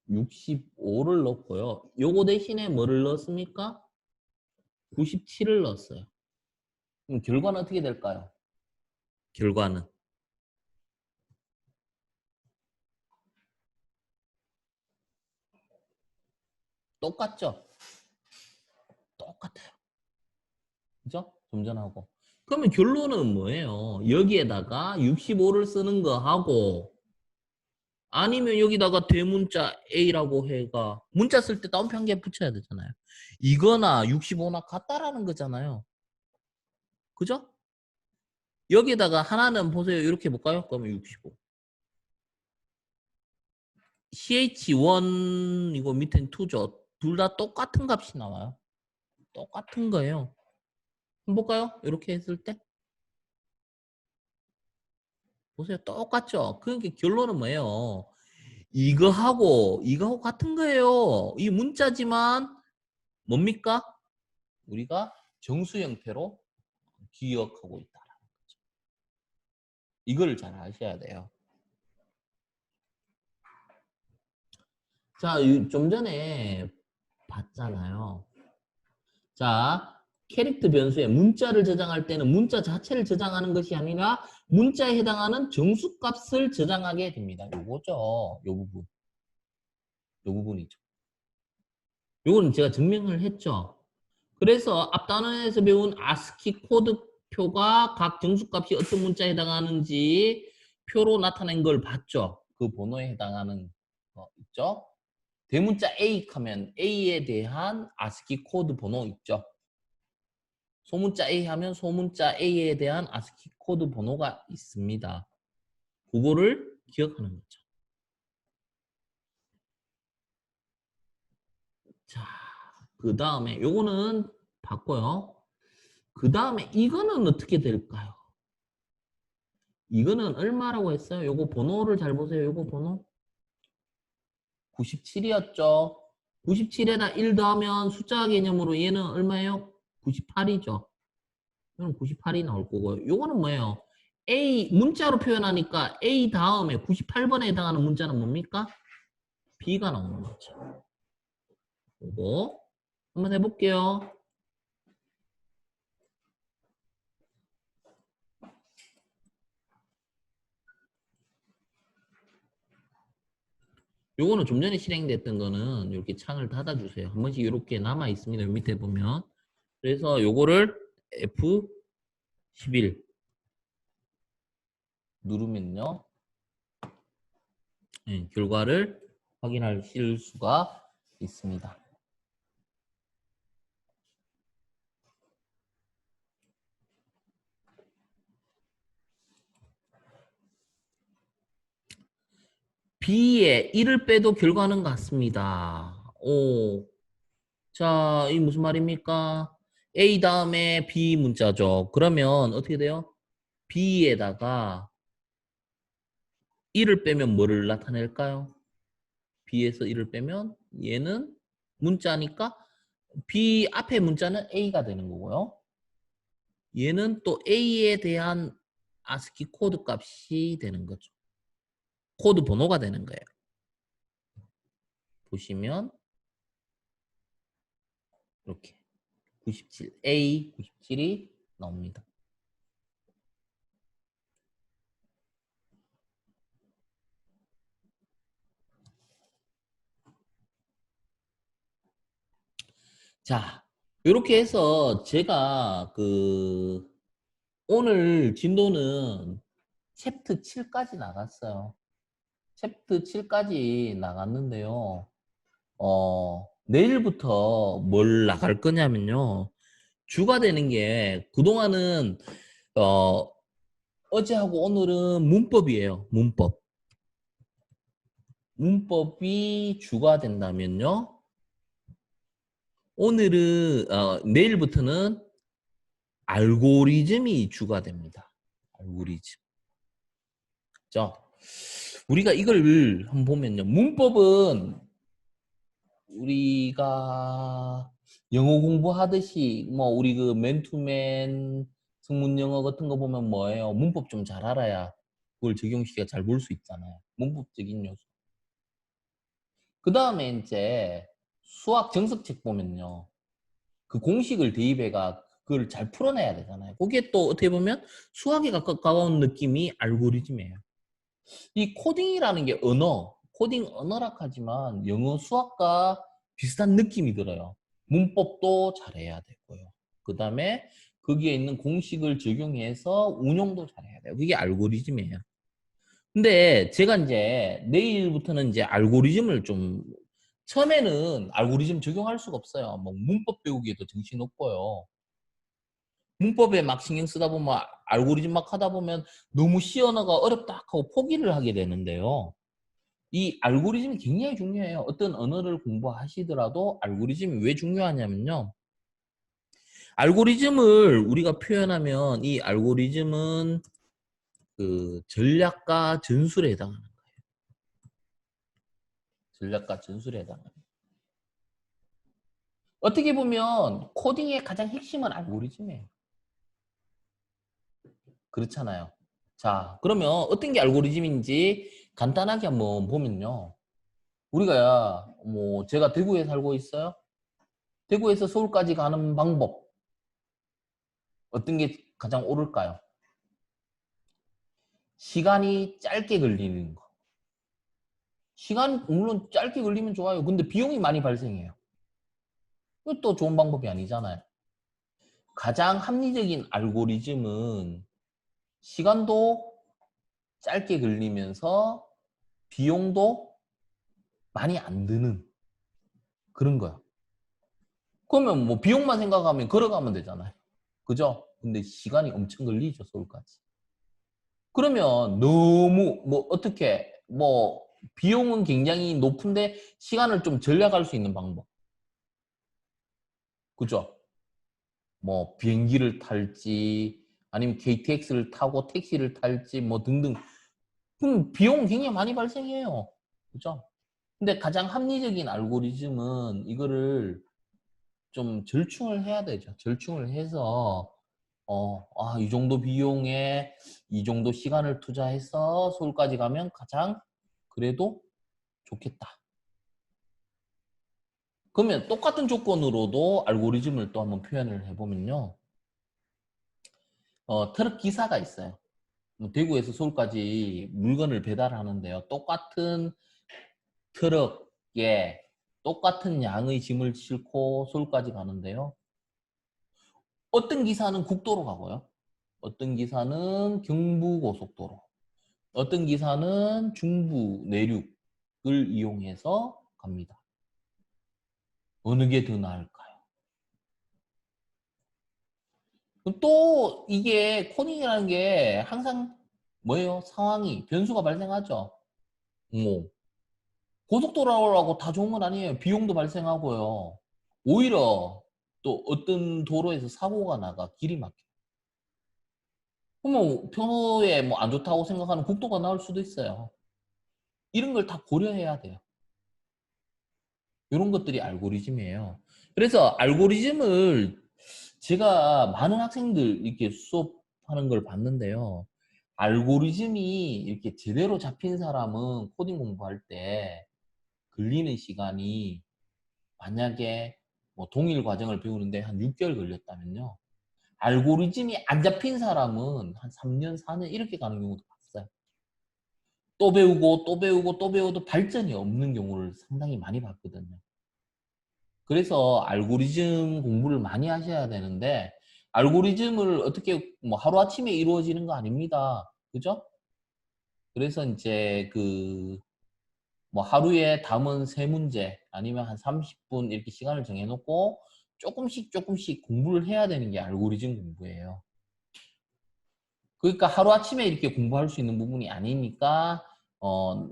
65를 넣고요. 요거 대신에 뭐를 넣었습니까? 97을 넣었어요. 그럼 결과는 어떻게 될까요? 결과는 똑같죠? 똑같아요. 그죠? 좀 전하고. 그러면 결론은 뭐예요? 여기에다가 65를 쓰는 거 하고 아니면 여기다가 대문자 A라고 해가 문자 쓸 때 따옴표 한 개 붙여야 되잖아요. 이거나 65나 같다라는 거잖아요. 그죠? 여기다가 하나는 보세요. 이렇게 볼까요? 그러면 65. ch1 이거 밑엔 2죠. 둘 다 똑같은 값이 나와요. 똑같은 거예요. 한번 볼까요? 이렇게 했을 때 보세요. 똑같죠? 그러니까 결론은 뭐예요? 이거하고 같은 거예요. 이 문자지만 뭡니까? 우리가 정수 형태로 기억하고 있다. 이걸 잘 아셔야 돼요. 자, 좀 전에 봤잖아요. 자, 캐릭터 변수에 문자를 저장할 때는 문자 자체를 저장하는 것이 아니라 문자에 해당하는 정수값을 저장하게 됩니다. 요거죠. 요 부분. 요 부분이죠. 요거는 제가 증명을 했죠. 그래서 앞 단원에서 배운 아스키 코드표가 각 정수값이 어떤 문자에 해당하는지 표로 나타낸 걸 봤죠. 그 번호에 해당하는 거 있죠. 대문자 A 하면 A에 대한 아스키 코드 번호 있죠. 소문자 A 하면 소문자 A에 대한 아스키 코드 번호가 있습니다. 그거를 기억하는 거죠. 자, 그 다음에 요거는 봤고요. 그 다음에 이거는 어떻게 될까요? 이거는 얼마라고 했어요? 요거 번호를 잘 보세요. 요거 번호 97이었죠. 97에다 1 더하면 숫자 개념으로 얘는 얼마예요? 98이죠. 이건 98이 나올 거고요. 요거는 뭐예요? A 문자로 표현하니까 A 다음에 98번에 해당하는 문자는 뭡니까? B가 나오는 거죠. 요거 한번 해볼게요. 요거는 좀 전에 실행됐던 거는 이렇게 창을 닫아주세요. 한 번씩 이렇게 남아 있습니다. 요 밑에 보면. 그래서 요거를 F11 누르면요. 네, 결과를 확인하실 수가 있습니다. B에 1을 빼도 결과는 같습니다. 오, 자, 이 무슨 말입니까? A 다음에 B 문자죠. 그러면 어떻게 돼요? B에다가 1을 빼면 뭐를 나타낼까요? B에서 1을 빼면 얘는 문자니까 B 앞에 문자는 A가 되는 거고요. 얘는 또 A에 대한 아스키 코드 값이 되는 거죠. 코드 번호가 되는 거예요. 보시면 이렇게 97, A 97이 나옵니다. 자, 이렇게 해서 제가 오늘 진도는 챕터 7까지 나갔어요. 챕터 7까지 나갔는데요. 내일부터 뭘 나갈 거냐면요. 주가 되는 게 그동안은 어, 어제하고 오늘은 문법이에요. 문법. 문법이 주가 된다면요. 오늘은 내일부터는 알고리즘이 주가 됩니다. 알고리즘. 죠. 우리가 이걸 한번 보면요. 문법은 우리가 영어 공부하듯이 뭐 우리 그 맨투맨 승문 영어 같은 거 보면 뭐예요? 문법 좀 잘 알아야 그걸 적용시켜 잘 볼 수 있잖아요. 문법적인 요소. 그 다음에 이제 수학 정석책 보면요. 그 공식을 대입해가 그걸 잘 풀어내야 되잖아요. 그게 또 어떻게 보면 수학에 가까운 느낌이 알고리즘이에요. 이 코딩이라는 게 코딩 언어라 하지만 영어 수학과 비슷한 느낌이 들어요. 문법도 잘해야 되고요. 그 다음에 거기에 있는 공식을 적용해서 운용도 잘해야 돼요. 그게 알고리즘이에요. 근데 제가 이제 내일부터는 이제 알고리즘을 좀 처음에는 알고리즘 적용할 수가 없어요. 뭐 문법 배우기에도 정신 없고요. 문법에 막 신경 쓰다 보면 알고리즘 막 하다 보면 너무 C 언어가 어렵다 하고 포기를 하게 되는데요. 이 알고리즘이 굉장히 중요해요. 어떤 언어를 공부하시더라도 알고리즘이 왜 중요하냐면요. 알고리즘을 우리가 표현하면 이 알고리즘은 그 전략과 전술에 해당하는 거예요. 전략과 전술에 해당하는 거예요. 어떻게 보면 코딩의 가장 핵심은 알고리즘이에요. 그렇잖아요. 자, 그러면 어떤 게 알고리즘인지 간단하게 한번 보면요. 우리가 뭐 제가 대구에 살고 있어요. 대구에서 서울까지 가는 방법 어떤 게 가장 옳을까요? 시간이 짧게 걸리는 거. 시간 물론 짧게 걸리면 좋아요. 근데 비용이 많이 발생해요. 이것도 좋은 방법이 아니잖아요. 가장 합리적인 알고리즘은 시간도 짧게 걸리면서 비용도 많이 안 드는 그런 거야. 그러면 뭐 비용만 생각하면 걸어가면 되잖아요. 그죠? 근데 시간이 엄청 걸리죠, 서울까지. 그러면 너무 뭐 어떻게 뭐 비용은 굉장히 높은데 시간을 좀 절약할 수 있는 방법. 그죠? 뭐 비행기를 탈지 아니면 KTX를 타고 택시를 탈지 뭐 등등. 그럼 비용 굉장히 많이 발생해요. 그죠? 근데 가장 합리적인 알고리즘은 이거를 좀 절충을 해야 되죠. 절충을 해서 이 정도 비용에 이 정도 시간을 투자해서 서울까지 가면 가장 그래도 좋겠다. 그러면 똑같은 조건으로도 알고리즘을 또 한번 표현을 해보면요. 트럭 기사가 있어요. 뭐 대구에서 서울까지 물건을 배달하는데요. 똑같은 트럭에 똑같은 양의 짐을 싣고 서울까지 가는데요. 어떤 기사는 국도로 가고요. 어떤 기사는 경부고속도로, 어떤 기사는 중부 내륙을 이용해서 갑니다. 어느 게 더 나을까요? 그럼 또 이게 코딩이라는 게 항상 뭐예요? 상황이 변수가 발생하죠. 뭐 고속도로라고 다 좋은 건 아니에요. 비용도 발생하고요. 오히려 또 어떤 도로에서 사고가 나가 길이 막혀. 그러면 평소에 뭐 안 좋다고 생각하는 국도가 나올 수도 있어요. 이런 걸 다 고려해야 돼요. 이런 것들이 알고리즘이에요. 그래서 알고리즘을 제가 많은 학생들 이렇게 수업하는 걸 봤는데요. 알고리즘이 이렇게 제대로 잡힌 사람은 코딩 공부할 때 걸리는 시간이 만약에 뭐 동일 과정을 배우는데 한 6개월 걸렸다면요. 알고리즘이 안 잡힌 사람은 한 3년, 4년 이렇게 가는 경우도 봤어요. 또 배우고 또 배우고 또 배워도 발전이 없는 경우를 상당히 많이 봤거든요. 그래서 알고리즘 공부를 많이 하셔야 되는데 알고리즘을 어떻게 뭐 하루아침에 이루어지는 거 아닙니다. 그죠? 그래서 이제 그 뭐 하루에 담은 세 문제 아니면 한 30분 이렇게 시간을 정해놓고 조금씩 조금씩 공부를 해야 되는 게 알고리즘 공부예요. 그러니까 하루아침에 이렇게 공부할 수 있는 부분이 아니니까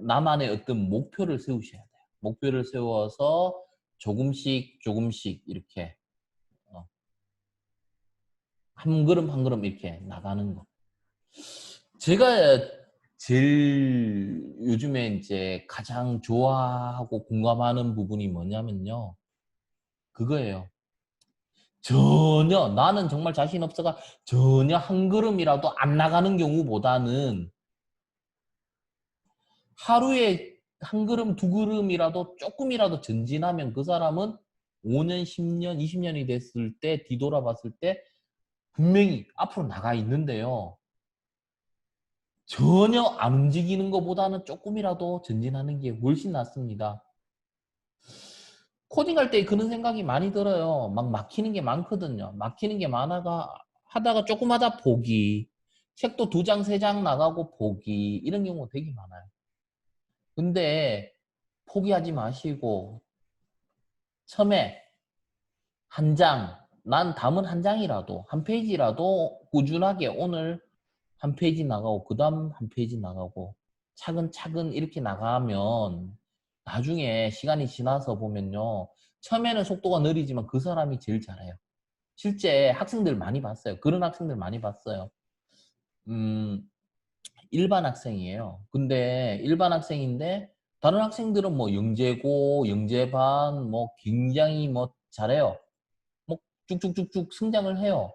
나만의 어떤 목표를 세우셔야 돼요. 목표를 세워서 조금씩 조금씩 이렇게 어, 한 걸음 한 걸음 이렇게 나가는 거. 제가 제일 요즘에 이제 가장 좋아하고 공감하는 부분이 뭐냐면요. 그거예요. 전혀 나는 정말 자신 없어가 전혀 한 걸음이라도 안 나가는 경우보다는 하루에 한 걸음 두 걸음이라도 조금이라도 전진하면 그 사람은 5년, 10년, 20년이 됐을 때 뒤돌아봤을 때 분명히 앞으로 나가 있는데요. 전혀 안 움직이는 것보다는 조금이라도 전진하는 게 훨씬 낫습니다. 코딩할 때 그런 생각이 많이 들어요. 막 막히는 게 많거든요. 막히는 게 많아가 하다가 조금 하다 포기. 책도 2장, 3장 나가고 포기. 이런 경우가 되게 많아요. 근데 포기하지 마시고 처음에 한 장, 난 담은 한 장이라도 한 페이지라도 꾸준하게 오늘 한 페이지 나가고 그 다음 한 페이지 나가고 차근차근 이렇게 나가면 나중에 시간이 지나서 보면요. 처음에는 속도가 느리지만 그 사람이 제일 잘해요. 실제 학생들 많이 봤어요. 그런 학생들 많이 봤어요. 음, 일반 학생이에요. 근데 일반 학생인데 다른 학생들은 뭐 영재고, 영재반 뭐 굉장히 뭐 잘해요. 뭐 쭉쭉쭉쭉 성장을 해요.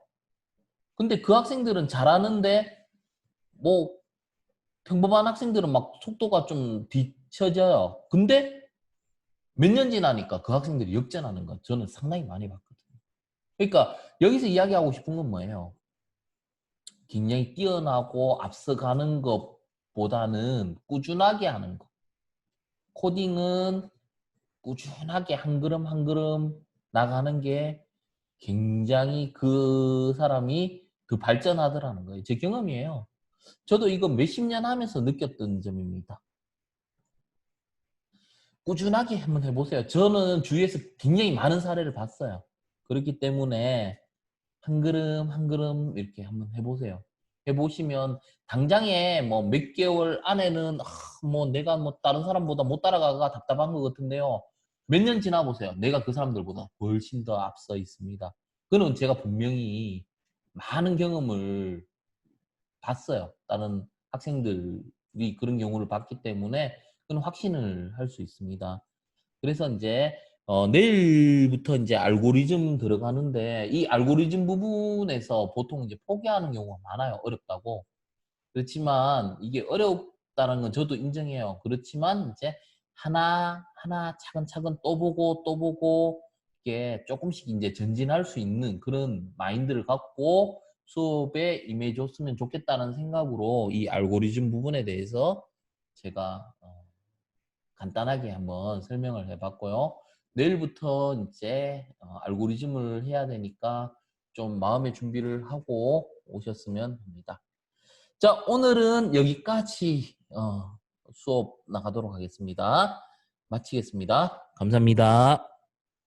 근데 그 학생들은 잘하는데 뭐 평범한 학생들은 막 속도가 좀 뒤처져요. 근데 몇 년 지나니까 그 학생들이 역전하는 건 저는 상당히 많이 봤거든요. 그러니까 여기서 이야기하고 싶은 건 뭐예요? 굉장히 뛰어나고 앞서가는 것보다는 꾸준하게 하는 거. 코딩은 꾸준하게 한 걸음 한 걸음 나가는 게 굉장히 그 사람이 더 발전하더라는 거예요. 제 경험이에요. 저도 이거 몇십 년 하면서 느꼈던 점입니다. 꾸준하게 한번 해보세요. 저는 주위에서 굉장히 많은 사례를 봤어요. 그렇기 때문에 한 걸음 한 걸음 이렇게 한번 해보세요. 해보시면 당장에 뭐 몇 개월 안에는 뭐 내가 뭐 다른 사람보다 못 따라가가 답답한 것 같은데요. 몇 년 지나 보세요. 내가 그 사람들보다 훨씬 더 앞서 있습니다. 그는 제가 분명히 많은 경험을 봤어요. 다른 학생들이 그런 경우를 봤기 때문에 그건 확신을 할 수 있습니다. 그래서 이제 내일부터 이제 알고리즘 들어가는데 이 알고리즘 부분에서 보통 이제 포기하는 경우가 많아요. 어렵다고. 그렇지만 이게 어렵다는 건 저도 인정해요. 그렇지만 이제 하나하나 차근차근 또 보고 또 보고 이게 조금씩 이제 전진할 수 있는 그런 마인드를 갖고 수업에 임해줬으면 좋겠다는 생각으로 이 알고리즘 부분에 대해서 제가 간단하게 한번 설명을 해봤고요. 내일부터 이제 알고리즘을 해야 되니까 좀 마음의 준비를 하고 오셨으면 합니다. 자, 오늘은 여기까지 수업 나가도록 하겠습니다. 마치겠습니다. 감사합니다.